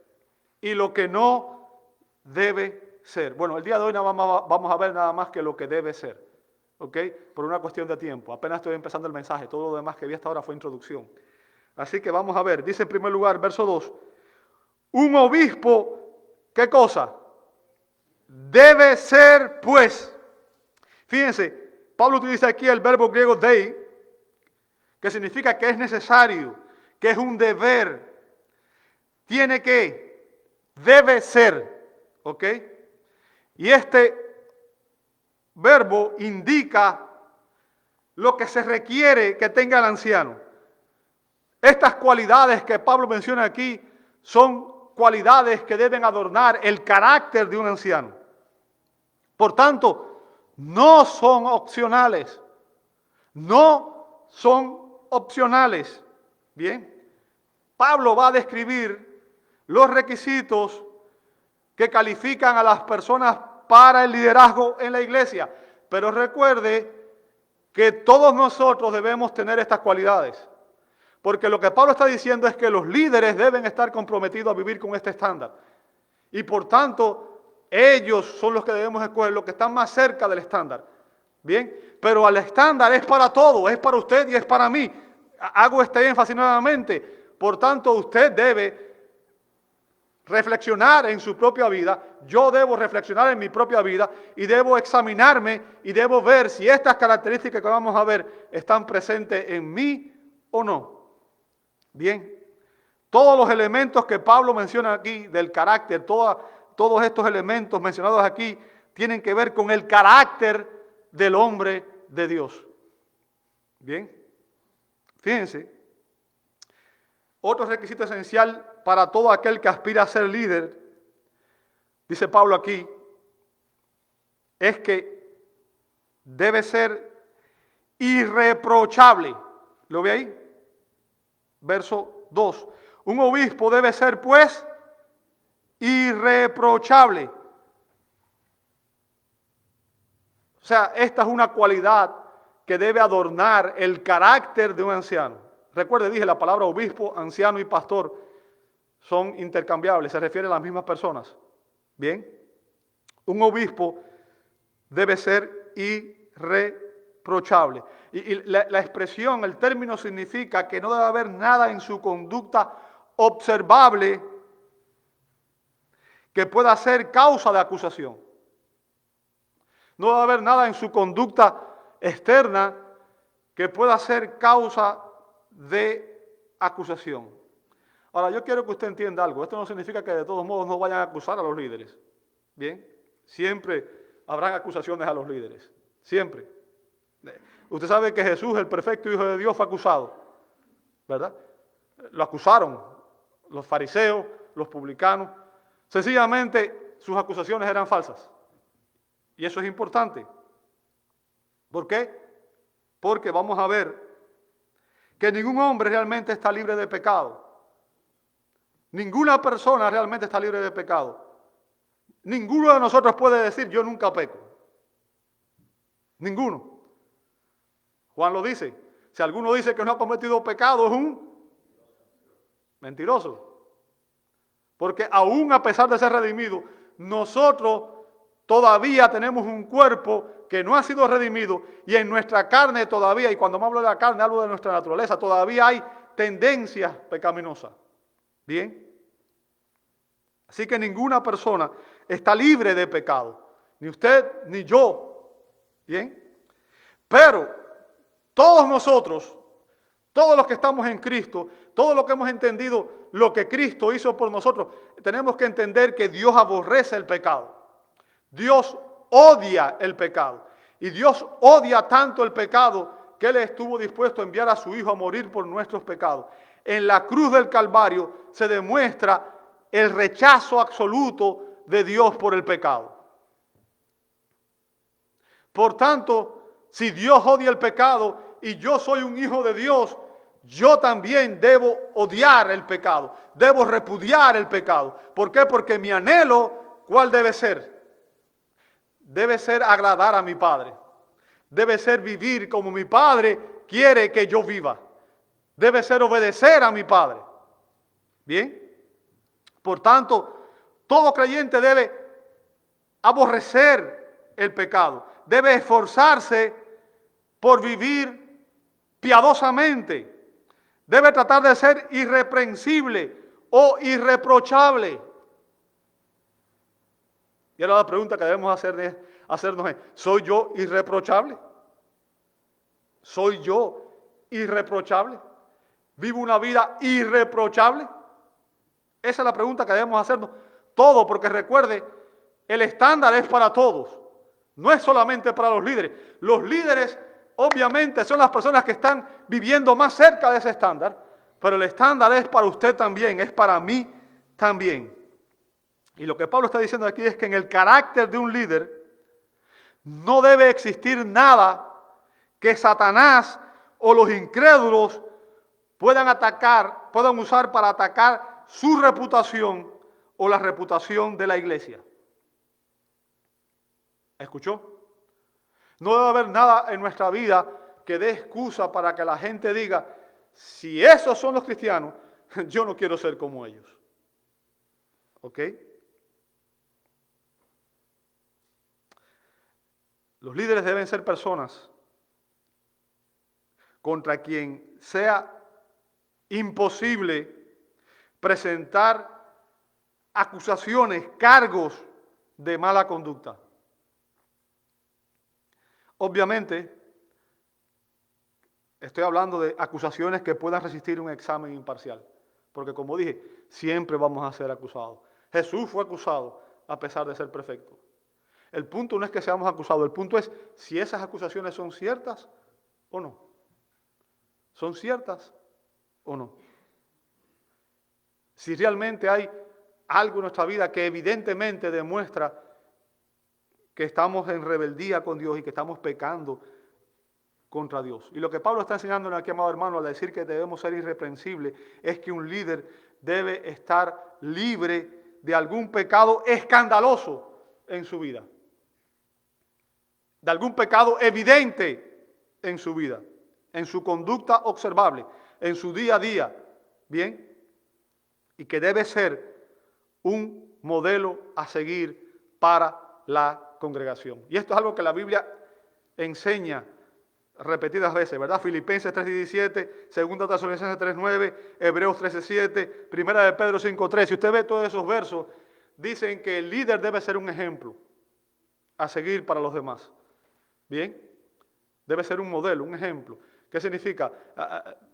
y lo que no debe ser. Bueno, el día de hoy vamos a ver nada más que lo que debe ser. ¿Ok? Por una cuestión de tiempo. Apenas estoy empezando el mensaje. Todo lo demás que vi hasta ahora fue introducción. Así que vamos a ver. Dice en primer lugar, verso 2. Un obispo, ¿qué cosa? Debe ser, pues. Fíjense, Pablo utiliza aquí el verbo griego dei, que significa que es necesario, que es un deber. Tiene que, debe ser. ¿Ok? Y este verbo indica lo que se requiere que tenga el anciano. Estas cualidades que Pablo menciona aquí son cualidades que deben adornar el carácter de un anciano. Por tanto, no son opcionales. No son opcionales. Bien, Pablo va a describir los requisitos que califican a las personas para el liderazgo en la iglesia. Pero recuerde que todos nosotros debemos tener estas cualidades. Porque lo que Pablo está diciendo es que los líderes deben estar comprometidos a vivir con este estándar. Y por tanto, ellos son los que debemos escoger, los que están más cerca del estándar. Bien, pero el estándar es para todos, es para usted y es para mí. Hago este énfasis nuevamente. Por tanto, usted debe reflexionar en su propia vida, yo debo reflexionar en mi propia vida y debo examinarme y debo ver si estas características que vamos a ver están presentes en mí o no. Bien, todos los elementos que Pablo menciona aquí del carácter, todos estos elementos mencionados aquí tienen que ver con el carácter del hombre de Dios. Bien, fíjense, otro requisito esencial para todo aquel que aspira a ser líder, dice Pablo aquí, es que debe ser irreprochable. ¿Lo ve ahí? Verso 2. Un obispo debe ser, pues, irreprochable. O sea, esta es una cualidad que debe adornar el carácter de un anciano. Recuerde, dije, la palabra obispo, anciano y pastor son intercambiables, se refieren a las mismas personas. Bien, un obispo debe ser irreprochable. Y la expresión, el término significa que no debe haber nada en su conducta observable que pueda ser causa de acusación. No debe haber nada en su conducta externa que pueda ser causa de acusación. Ahora, yo quiero que usted entienda algo. Esto no significa que de todos modos no vayan a acusar a los líderes. Bien, siempre habrán acusaciones a los líderes. Siempre. Usted sabe que Jesús, el perfecto Hijo de Dios, fue acusado, ¿verdad? Lo acusaron los fariseos, los publicanos. Sencillamente, sus acusaciones eran falsas. Y eso es importante. ¿Por qué? Porque vamos a ver que ningún hombre realmente está libre de pecado. Ninguna persona realmente está libre de pecado. Ninguno de nosotros puede decir, yo nunca peco. Ninguno. Juan lo dice. Si alguno dice que no ha cometido pecado, es un mentiroso. Porque aún a pesar de ser redimido, nosotros todavía tenemos un cuerpo que no ha sido redimido y en nuestra carne todavía, y cuando me hablo de la carne, hablo de nuestra naturaleza, todavía hay tendencias pecaminosas. Bien. Así que ninguna persona está libre de pecado. Ni usted, ni yo. Bien. Pero todos nosotros, todos los que estamos en Cristo, todos los que hemos entendido lo que Cristo hizo por nosotros, tenemos que entender que Dios aborrece el pecado. Dios odia el pecado. Y Dios odia tanto el pecado que Él estuvo dispuesto a enviar a su Hijo a morir por nuestros pecados. En la cruz del Calvario se demuestra el rechazo absoluto de Dios por el pecado. Por tanto, si Dios odia el pecado y yo soy un hijo de Dios, yo también debo odiar el pecado, debo repudiar el pecado. ¿Por qué? Porque mi anhelo, ¿cuál debe ser? Debe ser agradar a mi Padre. Debe ser vivir como mi Padre quiere que yo viva. Debe ser obedecer a mi Padre. ¿Bien? Por tanto, todo creyente debe aborrecer el pecado. Debe esforzarse por vivir piadosamente. Debe tratar de ser irreprensible o irreprochable. Y ahora la pregunta que debemos hacernos es, ¿soy yo irreprochable? ¿Soy yo irreprochable? ¿Vivo una vida irreprochable? Esa es la pregunta que debemos hacernos todos, porque recuerde, el estándar es para todos, no es solamente para los líderes. Los líderes obviamente son las personas que están viviendo más cerca de ese estándar, pero el estándar es para usted también, es para mí también. Y lo que Pablo está diciendo aquí es que en el carácter de un líder no debe existir nada que Satanás o los incrédulos puedan usar para atacar su reputación o la reputación de la iglesia. ¿Escuchó? No debe haber nada en nuestra vida que dé excusa para que la gente diga, si esos son los cristianos, yo no quiero ser como ellos. ¿Ok? Los líderes deben ser personas contra quien sea imposible presentar acusaciones, cargos de mala conducta. Obviamente, estoy hablando de acusaciones que puedan resistir un examen imparcial, porque como dije, siempre vamos a ser acusados. Jesús fue acusado a pesar de ser perfecto. El punto no es que seamos acusados, el punto es si esas acusaciones son ciertas o no. ¿Son ciertas o no? Si realmente hay algo en nuestra vida que evidentemente demuestra que estamos en rebeldía con Dios y que estamos pecando contra Dios. Y lo que Pablo está enseñándonos aquí, amado hermano, al decir que debemos ser irreprensibles, es que un líder debe estar libre de algún pecado escandaloso en su vida, de algún pecado evidente en su vida, en su conducta observable, en su día a día, ¿bien? Y que debe ser un modelo a seguir para la congregación. Y esto es algo que la Biblia enseña repetidas veces, ¿verdad? Filipenses 3:17, 2 Tesalonicenses 3:9, Hebreos 13:7, Primera de Pedro 5:3. Si usted ve todos esos versos, dicen que el líder debe ser un ejemplo a seguir para los demás. ¿Bien? Debe ser un modelo, un ejemplo. ¿Qué significa?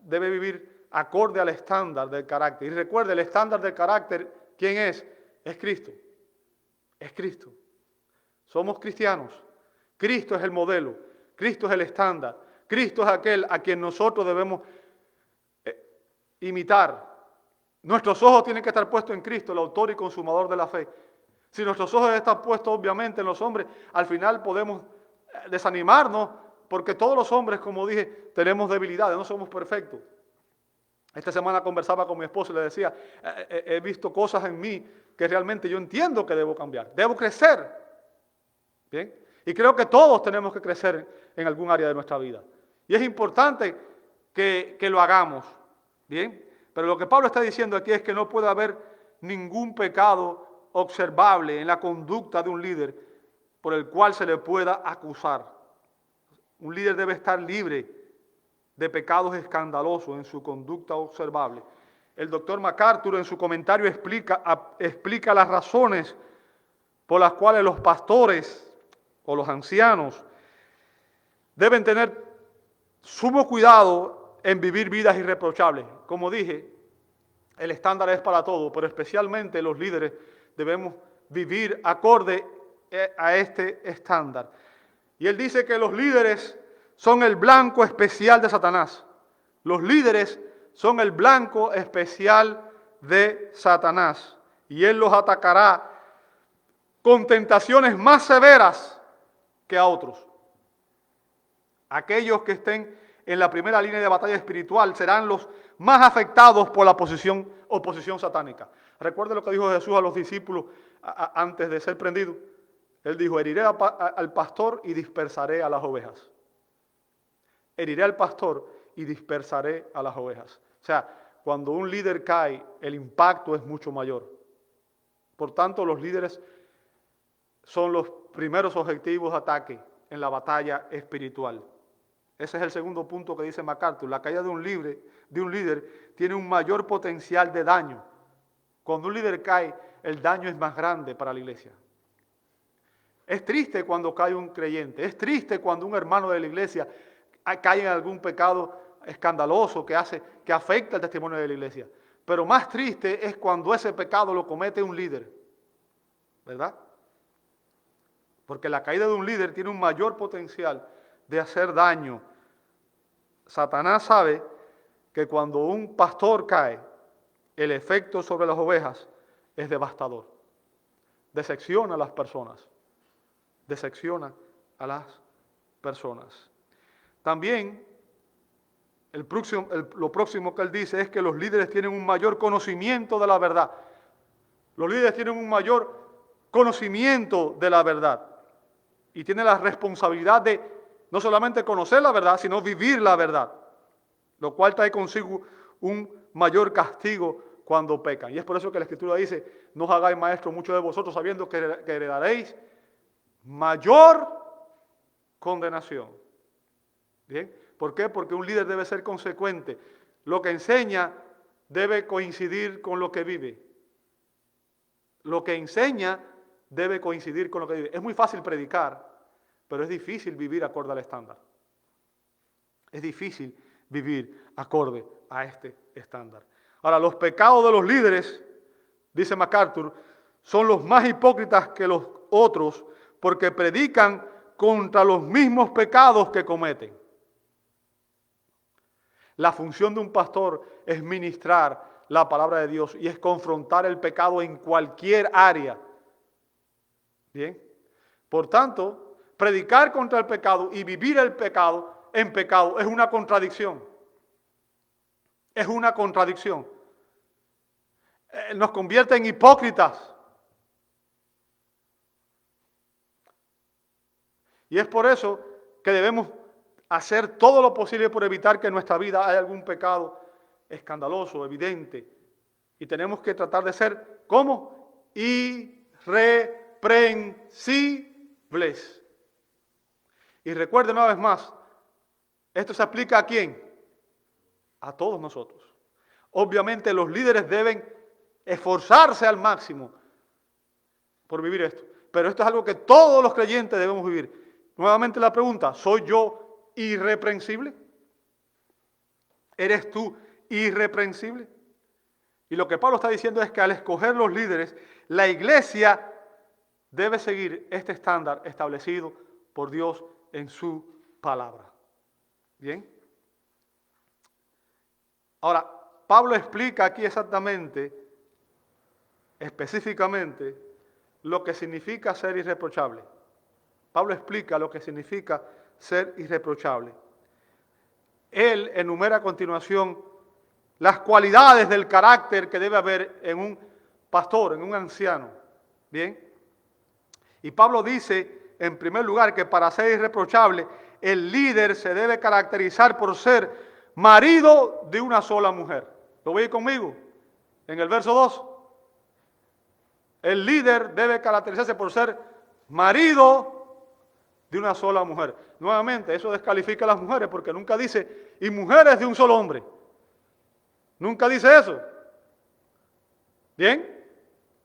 Debe vivir acorde al estándar del carácter. Y recuerde, el estándar del carácter, ¿quién es? Es Cristo. Es Cristo. Somos cristianos. Cristo es el modelo. Cristo es el estándar. Cristo es aquel a quien nosotros debemos imitar. Nuestros ojos tienen que estar puestos en Cristo, el autor y consumador de la fe. Si nuestros ojos están puestos obviamente en los hombres, al final podemos desanimarnos, porque todos los hombres, como dije, tenemos debilidades, no somos perfectos. Esta semana conversaba con mi esposo y le decía, he visto cosas en mí que realmente yo entiendo que debo cambiar, debo crecer. ¿Bien? Y creo que todos tenemos que crecer en algún área de nuestra vida. Y es importante que lo hagamos. ¿Bien? Pero lo que Pablo está diciendo aquí es que no puede haber ningún pecado observable en la conducta de un líder por el cual se le pueda acusar. Un líder debe estar libre de pecados escandalosos en su conducta observable. El doctor MacArthur en su comentario explica las razones por las cuales los pastores o los ancianos deben tener sumo cuidado en vivir vidas irreprochables. Como dije, el estándar es para todos, pero especialmente los líderes debemos vivir acorde a este estándar. Y él dice que los líderes son el blanco especial de Satanás. Los líderes son el blanco especial de Satanás. Y él los atacará con tentaciones más severas que a otros. Aquellos que estén en la primera línea de batalla espiritual serán los más afectados por la oposición satánica. Recuerde lo que dijo Jesús a los discípulos antes de ser prendido. Él dijo, heriré al pastor y dispersaré a las ovejas. Heriré al pastor y dispersaré a las ovejas. O sea, cuando un líder cae, el impacto es mucho mayor. Por tanto, los líderes son los primeros objetivos de ataque en la batalla espiritual. Ese es el segundo punto que dice MacArthur. La caída de un líder tiene un mayor potencial de daño. Cuando un líder cae, el daño es más grande para la iglesia. Es triste cuando cae un creyente. Es triste cuando un hermano de la iglesia cae en algún pecado escandaloso que afecta el testimonio de la iglesia. Pero más triste es cuando ese pecado lo comete un líder. ¿Verdad? Porque la caída de un líder tiene un mayor potencial de hacer daño. Satanás sabe que cuando un pastor cae, el efecto sobre las ovejas es devastador. Decepciona a las personas. Decepciona a las personas. También, lo próximo que él dice es que los líderes tienen un mayor conocimiento de la verdad. Los líderes tienen un mayor conocimiento de la verdad. Y tienen la responsabilidad de no solamente conocer la verdad, sino vivir la verdad. Lo cual trae consigo un mayor castigo cuando pecan. Y es por eso que la Escritura dice, no os hagáis maestros muchos de vosotros sabiendo que heredaréis mayor condenación. ¿Bien? ¿Por qué? Porque un líder debe ser consecuente. Lo que enseña debe coincidir con lo que vive. Lo que enseña debe coincidir con lo que vive. Es muy fácil predicar, pero es difícil vivir acorde al estándar. Es difícil vivir acorde a este estándar. Ahora, los pecados de los líderes, dice MacArthur, son los más hipócritas que los otros, porque predican contra los mismos pecados que cometen. La función de un pastor es ministrar la palabra de Dios y es confrontar el pecado en cualquier área. Bien. Por tanto, predicar contra el pecado y vivir el pecado en pecado es una contradicción. Es una contradicción. Nos convierte en hipócritas. Y es por eso que debemos hacer todo lo posible por evitar que en nuestra vida haya algún pecado escandaloso, evidente. Y tenemos que tratar de ser, ¿cómo? Irreprensibles. Y recuerden una vez más, esto se aplica ¿a quién? A todos nosotros. Obviamente los líderes deben esforzarse al máximo por vivir esto. Pero esto es algo que todos los creyentes debemos vivir. Nuevamente la pregunta, ¿soy yo irreprensible? ¿Eres tú irreprensible? Y lo que Pablo está diciendo es que al escoger los líderes, la iglesia debe seguir este estándar establecido por Dios en su palabra. ¿Bien? Ahora, Pablo explica aquí exactamente, específicamente, lo que significa ser irreprochable. Pablo explica lo que significa ser irreprochable. Él enumera a continuación las cualidades del carácter que debe haber en un pastor, en un anciano. ¿Bien? Y Pablo dice, en primer lugar, que para ser irreprochable, el líder se debe caracterizar por ser marido de una sola mujer. ¿Lo veis conmigo? En el verso 2. El líder debe caracterizarse por ser marido de una sola mujer. Nuevamente, eso descalifica a las mujeres porque nunca dice, y mujeres de un solo hombre. Nunca dice eso. ¿Bien?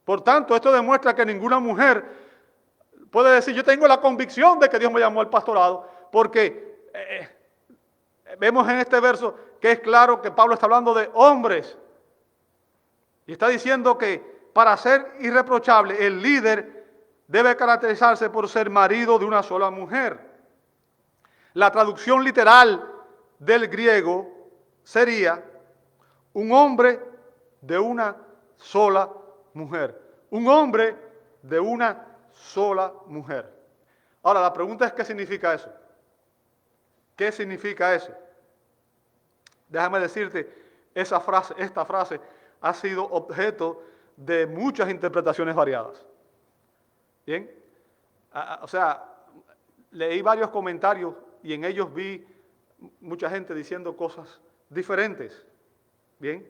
Por tanto, esto demuestra que ninguna mujer puede decir, yo tengo la convicción de que Dios me llamó al pastorado, porque vemos en este verso que es claro que Pablo está hablando de hombres. Y está diciendo que para ser irreprochable, el líder debe caracterizarse por ser marido de una sola mujer. La traducción literal del griego sería un hombre de una sola mujer. Un hombre de una sola mujer. Ahora, la pregunta es, ¿qué significa eso? ¿Qué significa eso? Déjame decirte, esta frase ha sido objeto de muchas interpretaciones variadas. Bien, o sea, leí varios comentarios y en ellos vi mucha gente diciendo cosas diferentes. Bien,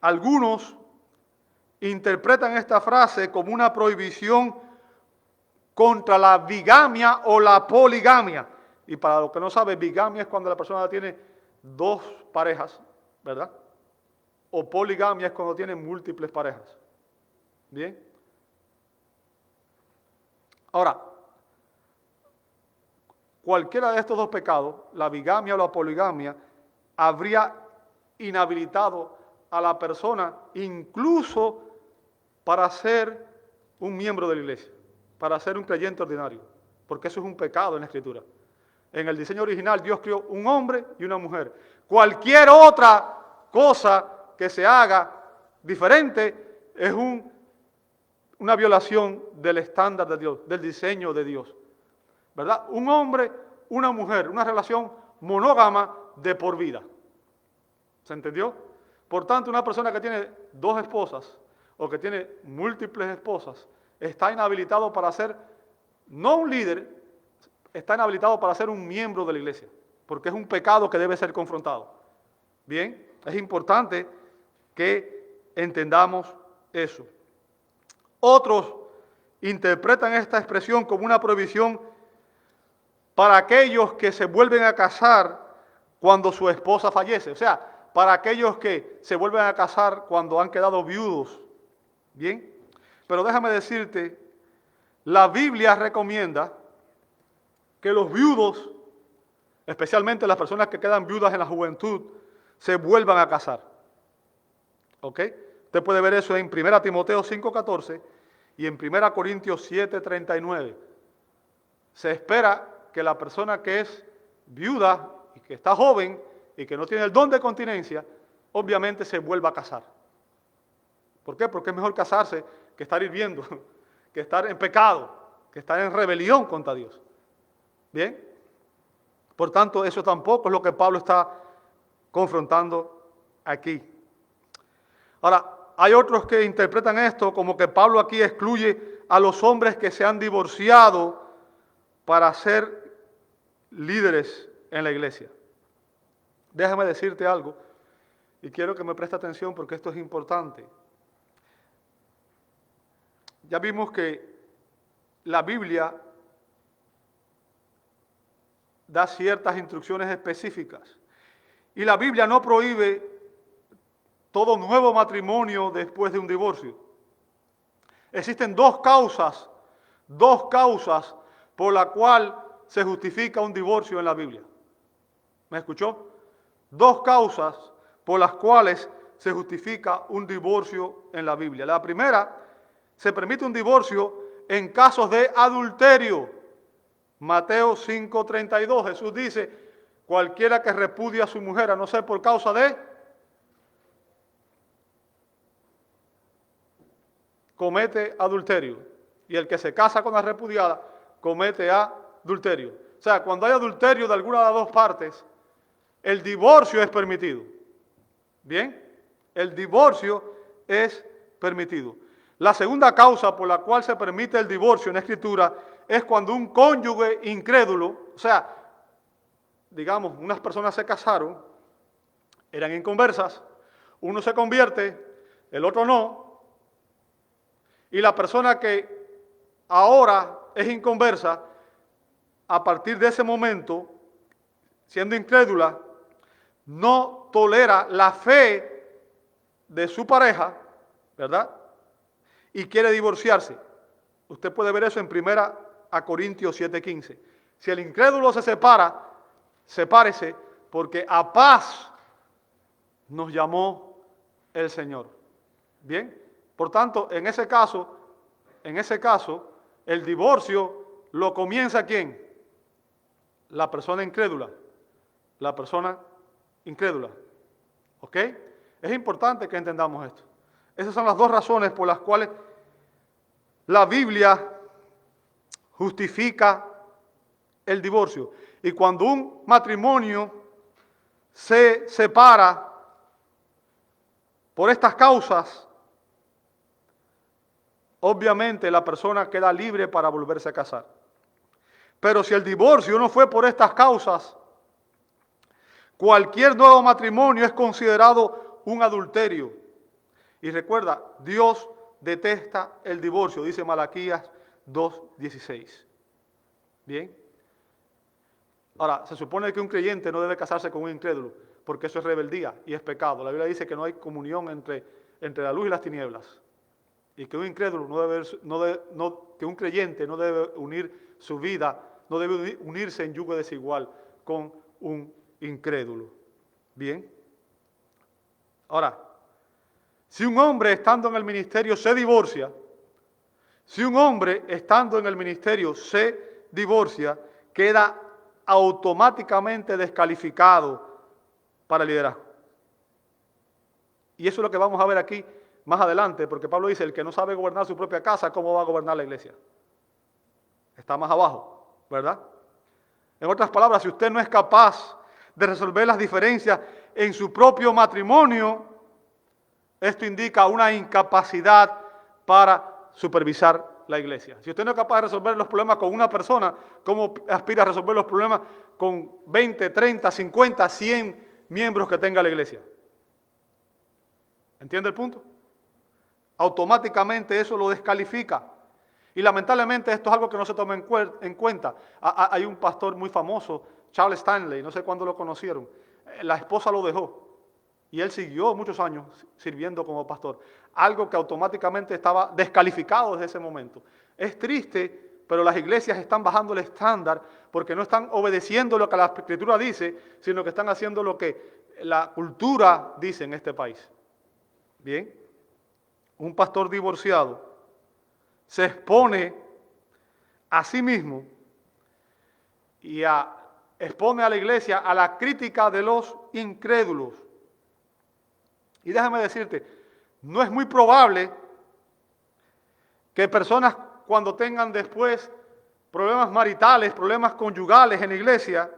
algunos interpretan esta frase como una prohibición contra la bigamia o la poligamia. Y para los que no saben, bigamia es cuando la persona tiene dos parejas, ¿verdad? O poligamia es cuando tiene múltiples parejas. Bien. Ahora, cualquiera de estos dos pecados, la bigamia o la poligamia, habría inhabilitado a la persona incluso para ser un miembro de la iglesia, para ser un creyente ordinario, porque eso es un pecado en la Escritura. En el diseño original Dios creó un hombre y una mujer. Cualquier otra cosa que se haga diferente es una violación del estándar de Dios, del diseño de Dios. ¿Verdad? Un hombre, una mujer, una relación monógama de por vida. ¿Se entendió? Por tanto, una persona que tiene dos esposas o que tiene múltiples esposas está inhabilitado para ser, no un líder, está inhabilitado para ser un miembro de la iglesia, porque es un pecado que debe ser confrontado. Bien, es importante que entendamos eso. Otros interpretan esta expresión como una prohibición para aquellos que se vuelven a casar cuando su esposa fallece. O sea, para aquellos que se vuelven a casar cuando han quedado viudos. Bien, pero déjame decirte, la Biblia recomienda que los viudos, especialmente las personas que quedan viudas en la juventud, se vuelvan a casar. ¿Ok? Usted puede ver eso en 1 Timoteo 5:14 Y en 1 Corintios 7:39 se espera que la persona que es viuda y que está joven y que no tiene el don de continencia, obviamente se vuelva a casar. ¿Por qué? Porque es mejor casarse que estar hirviendo, que estar en pecado, que estar en rebelión contra Dios. ¿Bien? Por tanto, eso tampoco es lo que Pablo está confrontando aquí. Ahora, hay otros que interpretan esto como que Pablo aquí excluye a los hombres que se han divorciado para ser líderes en la iglesia. Déjame decirte algo, y quiero que me preste atención porque esto es importante. Ya vimos que la Biblia da ciertas instrucciones específicas, y la Biblia no prohíbe todo nuevo matrimonio después de un divorcio. Existen dos causas por la cual se justifica un divorcio en la Biblia. ¿Me escuchó? Dos causas por las cuales se justifica un divorcio en la Biblia. La primera, se permite un divorcio en casos de adulterio. Mateo 5:32, Jesús dice, cualquiera que repudia a su mujer, a no ser por causa de comete adulterio. Y el que se casa con la repudiada comete adulterio. O sea, cuando hay adulterio de alguna de las dos partes, el divorcio es permitido. ¿Bien? El divorcio es permitido. La segunda causa por la cual se permite el divorcio en la Escritura es cuando un cónyuge incrédulo, o sea, digamos, unas personas se casaron, eran inconversas, uno se convierte, el otro no, y la persona que ahora es inconversa, a partir de ese momento, siendo incrédula, no tolera la fe de su pareja, ¿verdad? Y quiere divorciarse. Usted puede ver eso en 1 Corintios 7:15. Si el incrédulo se separa, sepárese, porque a paz nos llamó el Señor. ¿Bien? Por tanto, en ese caso, el divorcio lo comienza ¿quién? La persona incrédula. La persona incrédula. ¿Ok? Es importante que entendamos esto. Esas son las dos razones por las cuales la Biblia justifica el divorcio. Y cuando un matrimonio se separa por estas causas, obviamente la persona queda libre para volverse a casar. Pero si el divorcio no fue por estas causas, cualquier nuevo matrimonio es considerado un adulterio. Y recuerda, Dios detesta el divorcio, dice Malaquías 2:16. Bien. Ahora, se supone que un creyente no debe casarse con un incrédulo, porque eso es rebeldía y es pecado. La Biblia dice que no hay comunión entre la luz y las tinieblas. Y que un incrédulo que un creyente no debe unir su vida, no debe unirse en yugo desigual con un incrédulo. Bien. Ahora, si un hombre estando en el ministerio se divorcia, queda automáticamente descalificado para el liderazgo. Y eso es lo que vamos a ver aquí más adelante, porque Pablo dice, el que no sabe gobernar su propia casa, ¿cómo va a gobernar la iglesia? Está más abajo, ¿verdad? En otras palabras, si usted no es capaz de resolver las diferencias en su propio matrimonio, esto indica una incapacidad para supervisar la iglesia. Si usted no es capaz de resolver los problemas con una persona, ¿cómo aspira a resolver los problemas con 20, 30, 50, 100 miembros que tenga la iglesia? ¿Entiende el punto? Automáticamente eso lo descalifica. Y lamentablemente esto es algo que no se toma en cuenta. Hay un pastor muy famoso, Charles Stanley, no sé cuándo lo conocieron. La esposa lo dejó y él siguió muchos años sirviendo como pastor. Algo que automáticamente estaba descalificado desde ese momento. Es triste, pero las iglesias están bajando el estándar porque no están obedeciendo lo que la Escritura dice, sino que están haciendo lo que la cultura dice en este país. Bien, un pastor divorciado se expone a sí mismo y expone a la iglesia a la crítica de los incrédulos. Y déjame decirte, no es muy probable que personas cuando tengan después problemas maritales, problemas conyugales en la iglesia,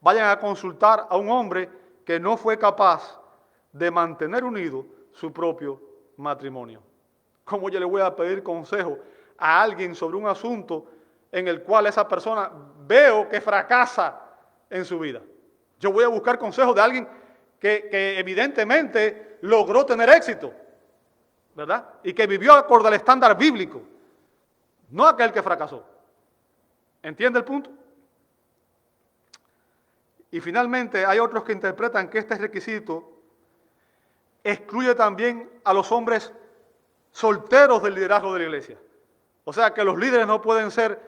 vayan a consultar a un hombre que no fue capaz de mantener unido su propio matrimonio. ¿Cómo yo le voy a pedir consejo a alguien sobre un asunto en el cual esa persona veo que fracasa en su vida? Yo voy a buscar consejos de alguien que evidentemente logró tener éxito, ¿verdad? Y que vivió acorde al estándar bíblico, no aquel que fracasó. ¿Entiende el punto? Y finalmente hay otros que interpretan que este requisito excluye también a los hombres solteros del liderazgo de la iglesia. O sea, que los líderes no pueden ser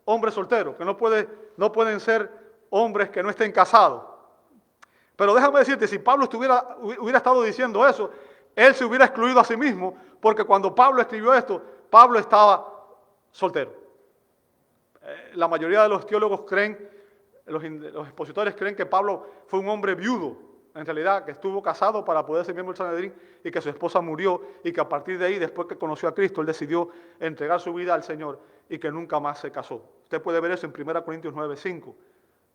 hombres solteros, que no pueden ser hombres que no estén casados. Pero déjame decirte, si Pablo hubiera estado diciendo eso, él se hubiera excluido a sí mismo, porque cuando Pablo escribió esto, Pablo estaba soltero. La mayoría de los teólogos creen, los expositores creen que Pablo fue un hombre viudo, en realidad, que estuvo casado para poder ser miembro del Sanedrín y que su esposa murió y que a partir de ahí, después que conoció a Cristo, él decidió entregar su vida al Señor y que nunca más se casó. Usted puede ver eso en 1 Corintios 9:5,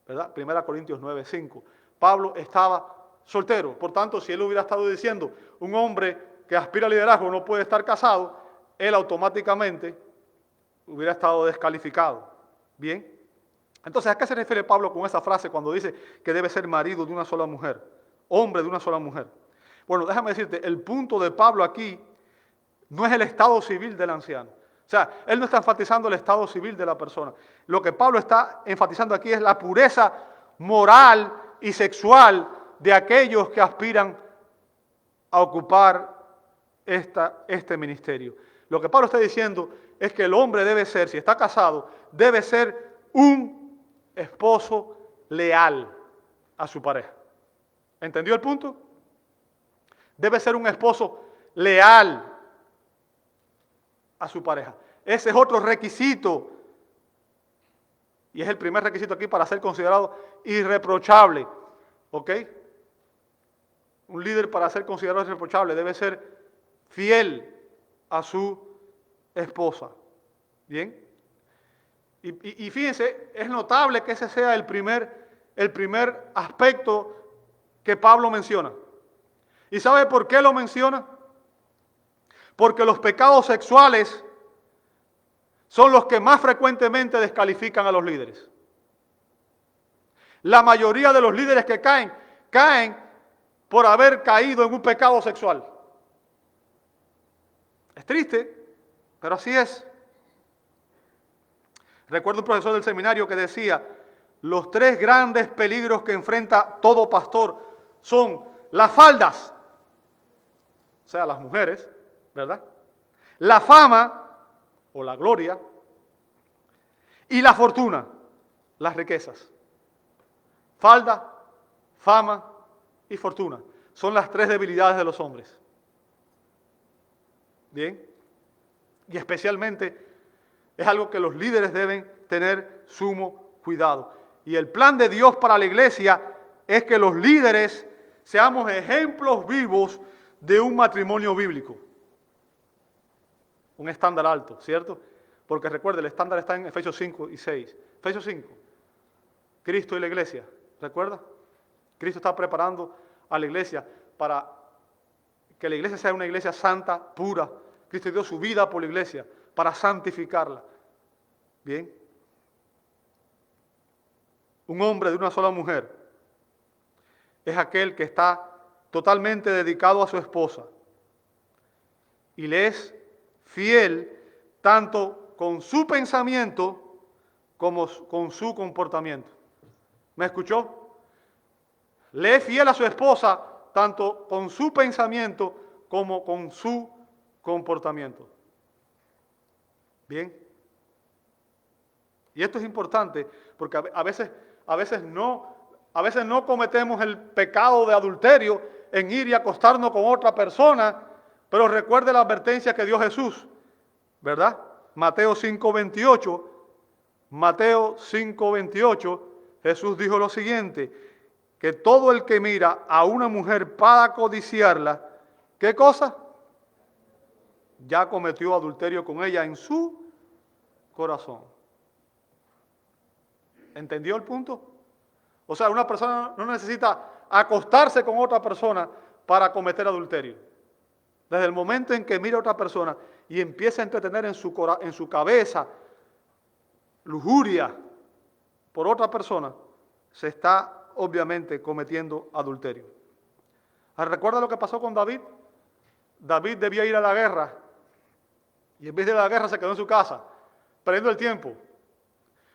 ¿verdad? 1 Corintios 9:5. Pablo estaba soltero, por tanto, si él hubiera estado diciendo un hombre que aspira al liderazgo no puede estar casado, él automáticamente hubiera estado descalificado. Bien. Entonces, ¿a qué se refiere Pablo con esa frase cuando dice que debe ser marido de una sola mujer? Hombre de una sola mujer. Bueno, déjame decirte, el punto de Pablo aquí no es el estado civil del anciano. O sea, él no está enfatizando el estado civil de la persona. Lo que Pablo está enfatizando aquí es la pureza moral y sexual de aquellos que aspiran a ocupar este ministerio. Lo que Pablo está diciendo es que el hombre debe ser, si está casado, debe ser un esposo leal a su pareja. ¿Entendió el punto? Debe ser un esposo leal a su pareja. Ese es otro requisito. Y es el primer requisito aquí para ser considerado irreprochable. ¿Ok? Un líder para ser considerado irreprochable debe ser fiel a su esposa. ¿Bien? Y fíjense, es notable que ese sea el primer aspecto que Pablo menciona. ¿Y sabe por qué lo menciona? Porque los pecados sexuales son los que más frecuentemente descalifican a los líderes. La mayoría de los líderes que caen por haber caído en un pecado sexual. Es triste, pero así es. Recuerdo un profesor del seminario que decía, los 3 grandes peligros que enfrenta todo pastor son las faldas, o sea, las mujeres, ¿verdad? La fama o la gloria y la fortuna, las riquezas. Falda, fama y fortuna son las 3 debilidades de los hombres. Bien, y especialmente es algo que los líderes deben tener sumo cuidado. Y el plan de Dios para la iglesia es que los líderes seamos ejemplos vivos de un matrimonio bíblico. Un estándar alto, ¿cierto? Porque recuerde, el estándar está en Efesios 5 y 6. Efesios 5, Cristo y la iglesia, ¿recuerda? Cristo está preparando a la iglesia para que la iglesia sea una iglesia santa, pura. Cristo dio su vida por la iglesia para santificarla. Bien. Un hombre de una sola mujer es aquel que está totalmente dedicado a su esposa y le es fiel tanto con su pensamiento como con su comportamiento. ¿Me escuchó? Le es fiel a su esposa tanto con su pensamiento como con su comportamiento. Bien. Y esto es importante porque a veces no cometemos el pecado de adulterio en ir y acostarnos con otra persona, pero recuerde la advertencia que dio Jesús, ¿verdad? Mateo 5:28, Mateo 5:28, Jesús dijo lo siguiente, que todo el que mira a una mujer para codiciarla, ¿qué cosa? Ya cometió adulterio con ella en su corazón. ¿Entendió el punto? O sea, una persona no necesita acostarse con otra persona para cometer adulterio. Desde el momento en que mira a otra persona y empieza a entretener en su cabeza lujuria por otra persona, se está obviamente cometiendo adulterio. ¿Recuerda lo que pasó con David? David debía ir a la guerra y en vez de ir a la guerra se quedó en su casa, perdiendo el tiempo.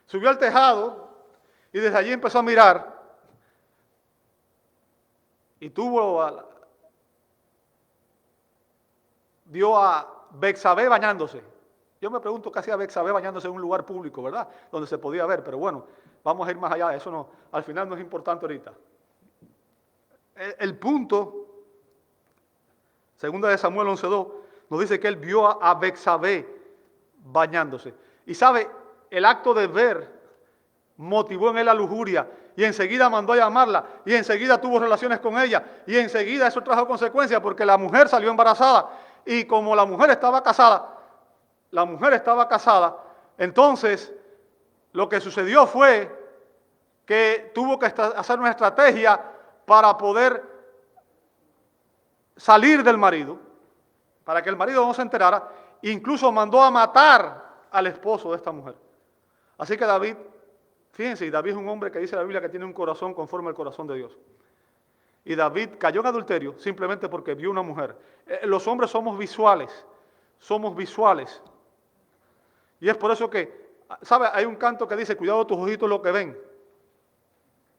Subió al tejado y desde allí empezó a mirar y vio a Betsabé bañándose. Yo me pregunto qué hacía Betsabé bañándose en un lugar público, ¿verdad? Donde se podía ver, pero bueno, vamos a ir más allá, eso no, al final no es importante ahorita. El punto, segunda de Samuel 11:2, nos dice que él vio a Betsabé bañándose. Y sabe, el acto de ver motivó en él la lujuria y enseguida mandó a llamarla y enseguida tuvo relaciones con ella y enseguida eso trajo consecuencias porque la mujer salió embarazada y como la mujer estaba casada, entonces lo que sucedió fue que tuvo que hacer una estrategia para poder salir del marido, para que el marido no se enterara, incluso mandó a matar al esposo de esta mujer. Así que David, fíjense, David es un hombre que dice la Biblia que tiene un corazón conforme al corazón de Dios. Y David cayó en adulterio simplemente porque vio una mujer. Los hombres somos visuales. Y es por eso que, ¿sabe? Hay un canto que dice, cuidado tus ojitos lo que ven.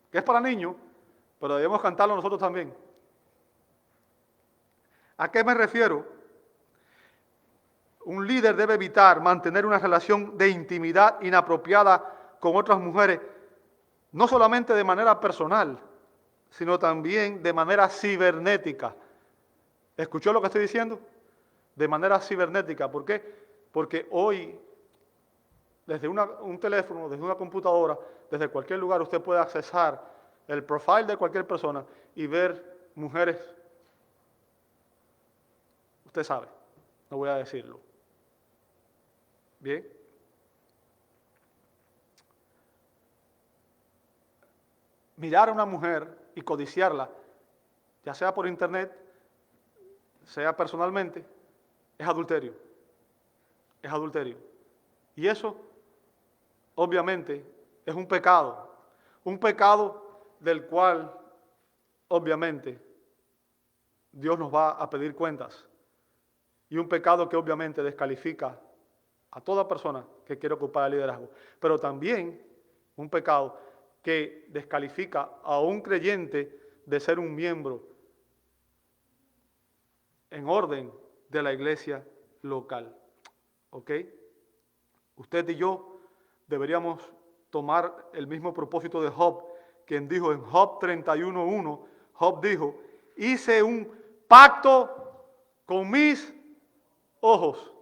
Que es para niños, pero debemos cantarlo nosotros también. ¿A qué me refiero? Un líder debe evitar mantener una relación de intimidad inapropiada con otras mujeres, no solamente de manera personal, sino también de manera cibernética. ¿Escuchó lo que estoy diciendo? De manera cibernética. ¿Por qué? Porque hoy, desde un teléfono, desde una computadora, desde cualquier lugar, usted puede accesar el profile de cualquier persona y ver mujeres. Usted sabe, no voy a decirlo. Bien. Mirar a una mujer y codiciarla, ya sea por internet, sea personalmente, es adulterio. Es adulterio. Y eso, obviamente, es un pecado. Un pecado del cual, obviamente, Dios nos va a pedir cuentas. Y un pecado que obviamente descalifica a toda persona que quiere ocupar el liderazgo. Pero también un pecado que descalifica a un creyente de ser un miembro en orden de la iglesia local. ¿Ok? Usted y yo deberíamos tomar el mismo propósito de Job, quien dijo en Job 31:1, Job dijo, hice un pacto con mis ojos.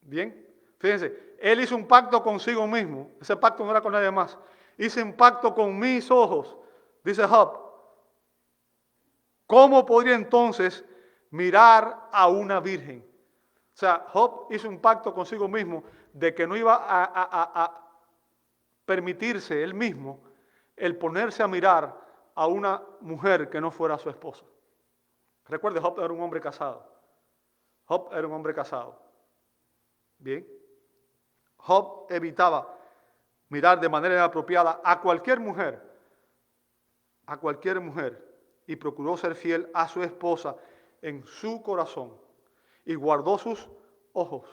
Bien, fíjense, él hizo un pacto consigo mismo, ese pacto no era con nadie más. Hice un pacto con mis ojos, dice Job. ¿Cómo podría entonces mirar a una virgen? O sea, Job hizo un pacto consigo mismo de que no iba a permitirse él mismo el ponerse a mirar a una mujer que no fuera su esposa. Recuerde, Job era un hombre casado. Job era un hombre casado. Bien. Job evitaba mirar de manera inapropiada a cualquier mujer, y procuró ser fiel a su esposa en su corazón y guardó sus ojos.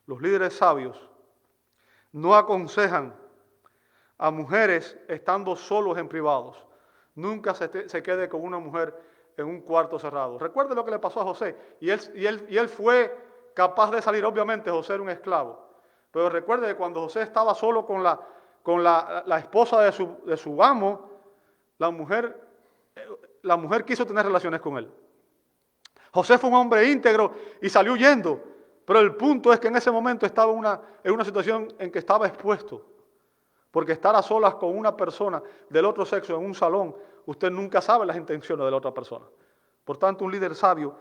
Los líderes sabios no aconsejan a mujeres estando solos en privados. Nunca se quede con una mujer en un cuarto cerrado. Recuerde lo que le pasó a José. Y él fue capaz de salir. Obviamente José era un esclavo. Pero recuerde que cuando José estaba solo con la esposa de su amo, la mujer quiso tener relaciones con él. José fue un hombre íntegro y salió huyendo. Pero el punto es que en ese momento estaba en una situación en que estaba expuesto. Porque estar a solas con una persona del otro sexo en un salón, usted nunca sabe las intenciones de la otra persona. Por tanto, un líder sabio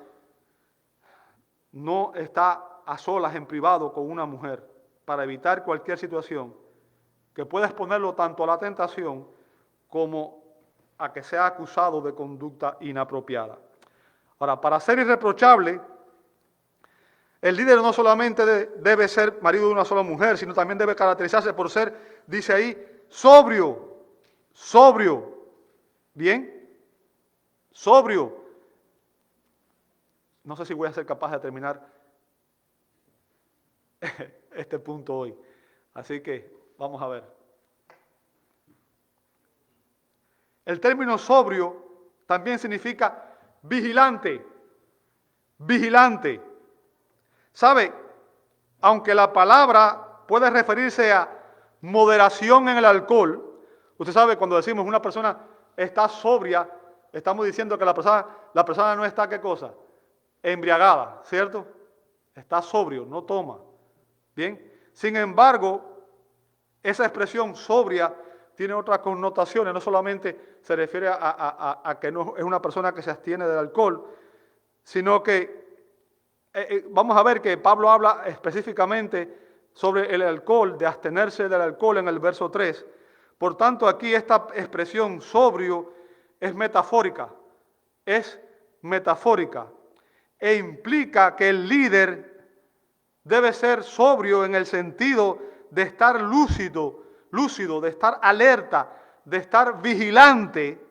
no está a solas en privado con una mujer para evitar cualquier situación que pueda exponerlo tanto a la tentación como a que sea acusado de conducta inapropiada. Ahora, para ser irreprochable, el líder no solamente debe ser marido de una sola mujer, sino también debe caracterizarse por ser, dice ahí, sobrio. ¿Bien? Sobrio. No sé si voy a ser capaz de terminar este punto hoy. Así que vamos a ver. El término sobrio también significa vigilante. Vigilante. ¿Sabe? Aunque la palabra puede referirse a moderación en el alcohol, usted sabe, cuando decimos una persona está sobria, estamos diciendo que la persona no está, ¿qué cosa? Embriagada, ¿cierto? Está sobrio, no toma. Bien. Sin embargo, esa expresión sobria tiene otras connotaciones, no solamente se refiere a que no es una persona que se abstiene del alcohol, sino que vamos a ver que Pablo habla específicamente sobre el alcohol, de abstenerse del alcohol en el verso 3. Por tanto, aquí esta expresión sobrio es metafórica e implica que el líder debe ser sobrio en el sentido de estar lúcido, de estar alerta, de estar vigilante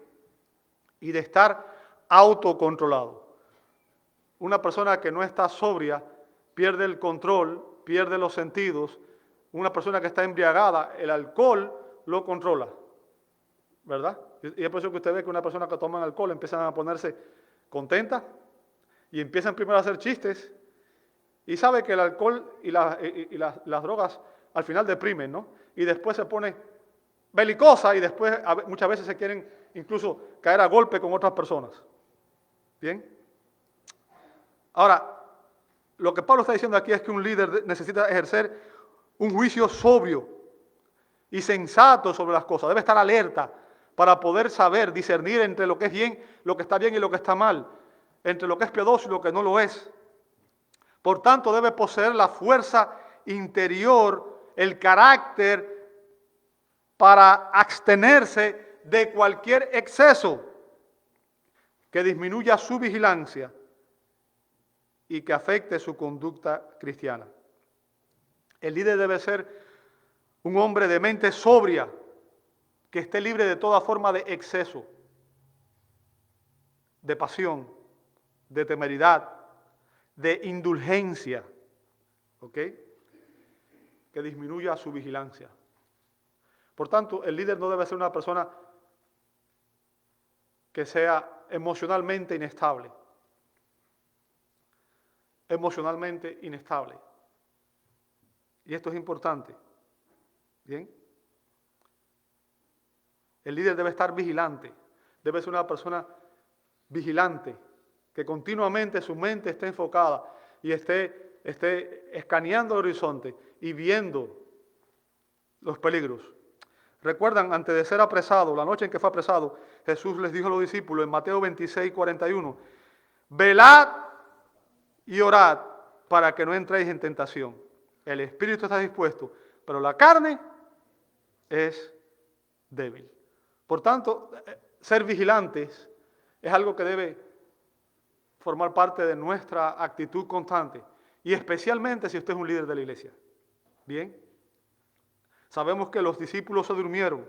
y de estar autocontrolado. Una persona que no está sobria pierde el control, pierde los sentidos. Una persona que está embriagada, el alcohol lo controla, ¿verdad? Y es por eso que usted ve que una persona que toma alcohol empiezan a ponerse contenta y empiezan primero a hacer chistes y sabe que el alcohol y las drogas al final deprimen, ¿no? Y después se pone belicosa y después muchas veces se quieren incluso caer a golpe con otras personas. ¿Bien? Ahora, lo que Pablo está diciendo aquí es que un líder necesita ejercer un juicio sobrio y sensato sobre las cosas. Debe estar alerta para poder saber, discernir entre lo que es bien, lo que está bien y lo que está mal, entre lo que es piadoso y lo que no lo es. Por tanto, debe poseer la fuerza interior, el carácter para abstenerse de cualquier exceso que disminuya su vigilancia y que afecte su conducta cristiana. El líder debe ser un hombre de mente sobria, que esté libre de toda forma de exceso, de pasión, de temeridad, de indulgencia, ¿ok? Que disminuya su vigilancia. Por tanto, el líder no debe ser una persona que sea emocionalmente inestable. Emocionalmente inestable. Y esto es importante. ¿Bien? El líder debe estar vigilante. Debe ser una persona vigilante, que continuamente su mente esté enfocada y esté escaneando el horizonte y viendo los peligros. Recuerdan, antes de ser apresado, la noche en que fue apresado, Jesús les dijo a los discípulos en Mateo 26, 41, velad y orad para que no entréis en tentación. El espíritu está dispuesto, pero la carne es débil. Por tanto, ser vigilantes es algo que debe formar parte de nuestra actitud constante, y especialmente si usted es un líder de la iglesia. Bien, sabemos que los discípulos se durmieron.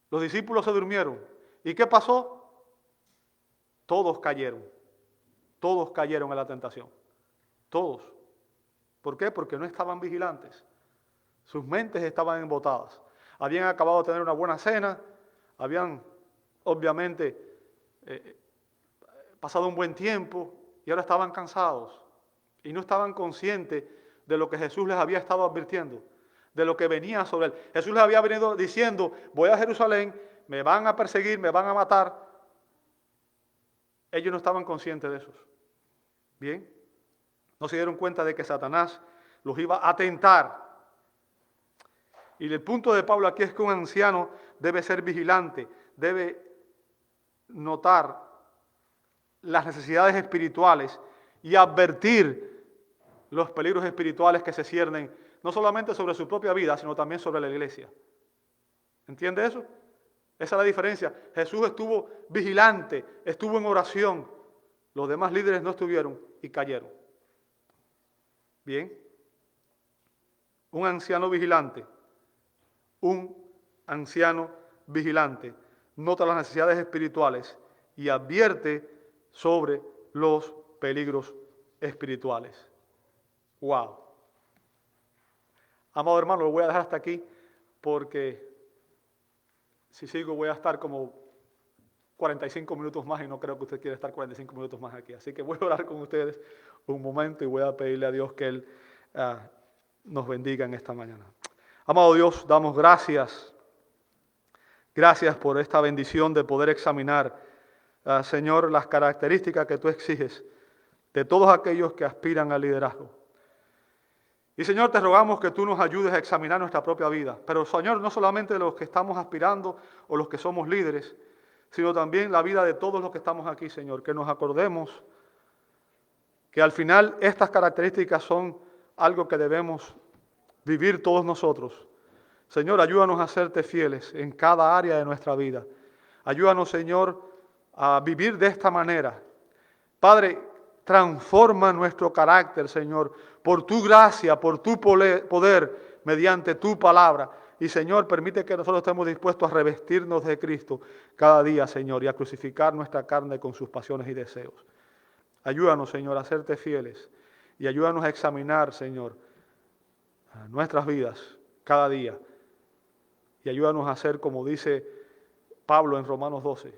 Los discípulos se durmieron. ¿Y qué pasó? Todos cayeron. Todos cayeron en la tentación. Todos. ¿Por qué? Porque no estaban vigilantes. Sus mentes estaban embotadas. Habían acabado de tener una buena cena, habían obviamente pasado un buen tiempo y ahora estaban cansados y no estaban conscientes de lo que Jesús les había estado advirtiendo, de lo que venía sobre él. Jesús les había venido diciendo, voy a Jerusalén, me van a perseguir, me van a matar. Ellos no estaban conscientes de eso. Bien, no se dieron cuenta de que Satanás los iba a tentar. Y el punto de Pablo aquí es que un anciano debe ser vigilante, debe notar las necesidades espirituales y advertir los peligros espirituales que se ciernen no solamente sobre su propia vida, sino también sobre la iglesia. ¿Entiende eso? Esa es la diferencia. Jesús estuvo vigilante, estuvo en oración. Los demás líderes no estuvieron y cayeron. Bien. Un anciano vigilante nota las necesidades espirituales y advierte sobre los peligros espirituales. ¡Wow! Amado hermano, lo voy a dejar hasta aquí porque si sigo voy a estar como 45 minutos más y no creo que usted quiera estar 45 minutos más aquí. Así que voy a orar con ustedes un momento y voy a pedirle a Dios que Él nos bendiga en esta mañana. Amado Dios, damos gracias. Gracias por esta bendición de poder examinar, Señor, las características que tú exiges de todos aquellos que aspiran al liderazgo. Y Señor, te rogamos que tú nos ayudes a examinar nuestra propia vida. Pero Señor, no solamente los que estamos aspirando o los que somos líderes, sino también la vida de todos los que estamos aquí, Señor. Que nos acordemos que al final estas características son algo que debemos vivir todos nosotros. Señor, ayúdanos a serte fieles en cada área de nuestra vida. Ayúdanos, Señor, a vivir de esta manera. Padre, transforma nuestro carácter, Señor, por tu gracia, por tu poder, mediante tu palabra. Y, Señor, permite que nosotros estemos dispuestos a revestirnos de Cristo cada día, Señor, y a crucificar nuestra carne con sus pasiones y deseos. Ayúdanos, Señor, a serte fieles y ayúdanos a examinar, Señor, nuestras vidas cada día. Y ayúdanos a hacer, como dice Pablo en Romanos 12,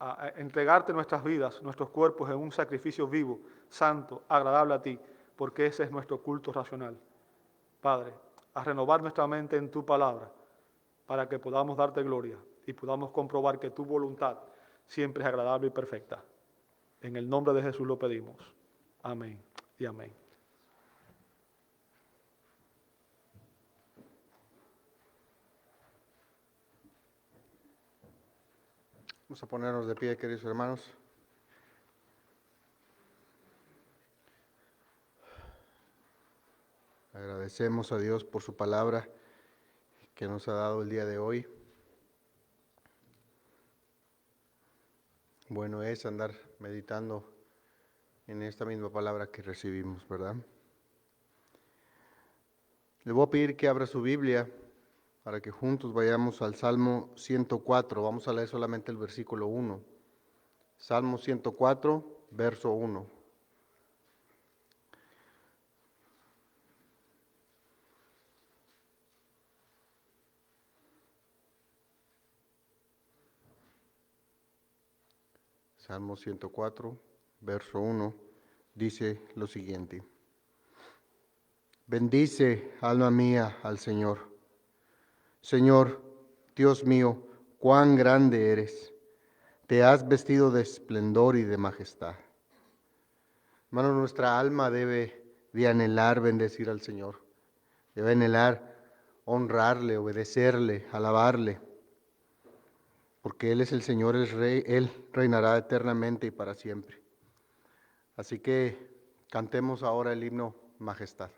a entregarte nuestras vidas, nuestros cuerpos en un sacrificio vivo, santo, agradable a ti, porque ese es nuestro culto racional. Padre, a renovar nuestra mente en tu palabra, para que podamos darte gloria y podamos comprobar que tu voluntad siempre es agradable y perfecta. En el nombre de Jesús lo pedimos. Amén y amén. Vamos a ponernos de pie, queridos hermanos. Agradecemos a Dios por su palabra que nos ha dado el día de hoy. Bueno es andar meditando en esta misma palabra que recibimos, ¿verdad? Le voy a pedir que abra su Biblia para que juntos vayamos al Salmo 104. Vamos a leer solamente el versículo 1. Salmo 104, verso 1. Salmo 104, verso 1, dice lo siguiente. Bendice, alma mía, al Señor. Señor, Dios mío, cuán grande eres. Te has vestido de esplendor y de majestad. Hermano, nuestra alma debe de anhelar bendecir al Señor. Debe anhelar honrarle, obedecerle, alabarle. Porque Él es el Señor, el Rey, Él reinará eternamente y para siempre. Así que cantemos ahora el himno Majestad.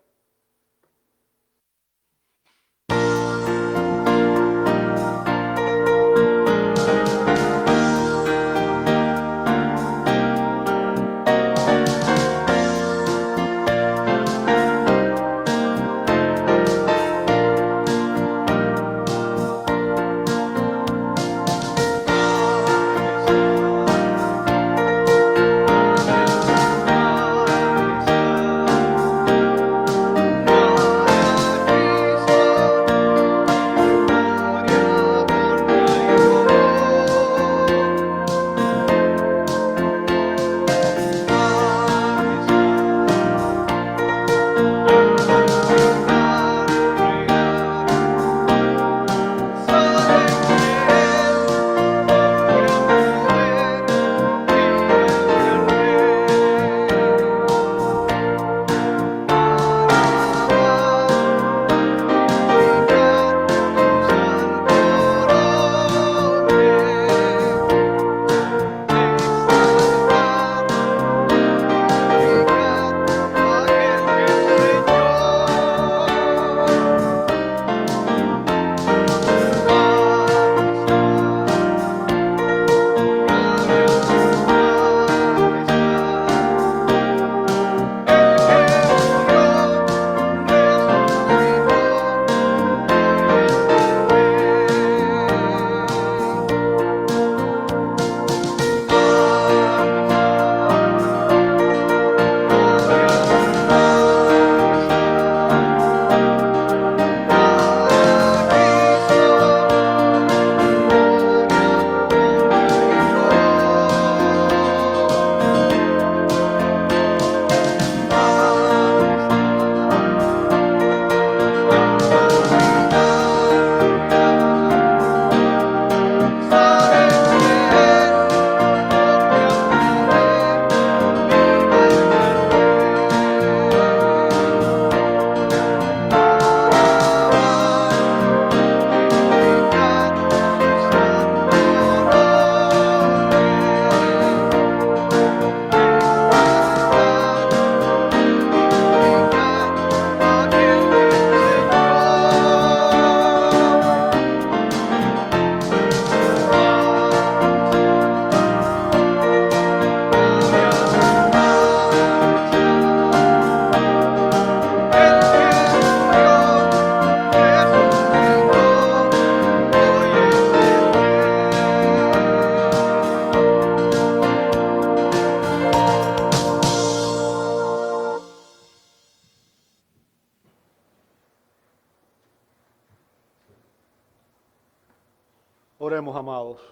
Oremos, amados.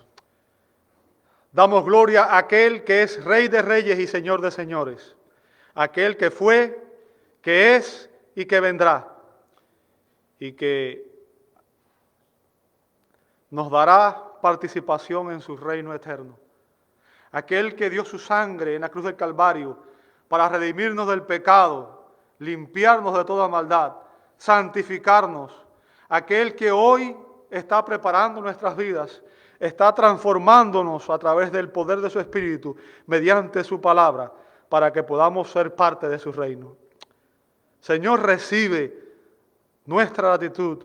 Damos gloria a aquel que es Rey de Reyes y Señor de Señores, aquel que fue, que es y que vendrá, y que nos dará participación en su reino eterno. Aquel que dio su sangre en la cruz del Calvario para redimirnos del pecado, limpiarnos de toda maldad, santificarnos. Aquel que hoy está preparando nuestras vidas, está transformándonos a través del poder de su Espíritu, mediante su palabra, para que podamos ser parte de su reino. Señor, recibe nuestra gratitud,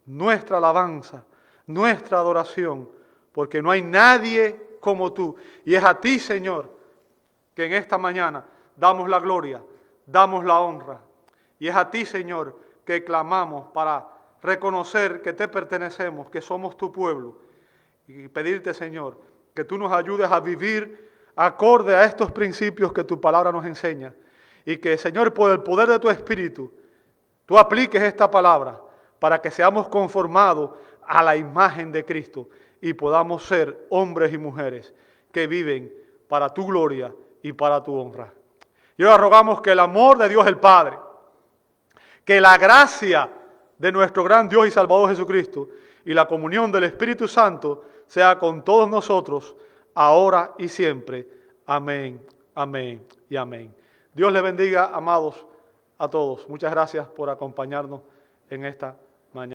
nuestra alabanza, nuestra adoración, porque no hay nadie como tú. Y es a ti, Señor, que en esta mañana damos la gloria, damos la honra. Y es a ti, Señor, que clamamos para reconocer que te pertenecemos, que somos tu pueblo. Y pedirte, Señor, que tú nos ayudes a vivir acorde a estos principios que tu palabra nos enseña. Y que, Señor, por el poder de tu Espíritu, tú apliques esta palabra para que seamos conformados a la imagen de Cristo y podamos ser hombres y mujeres que viven para tu gloria y para tu honra. Y ahora rogamos que el amor de Dios el Padre, que la gracia de nuestro gran Dios y Salvador Jesucristo y la comunión del Espíritu Santo sea con todos nosotros, ahora y siempre. Amén, amén y amén. Dios les bendiga, amados, a todos. Muchas gracias por acompañarnos en esta mañana.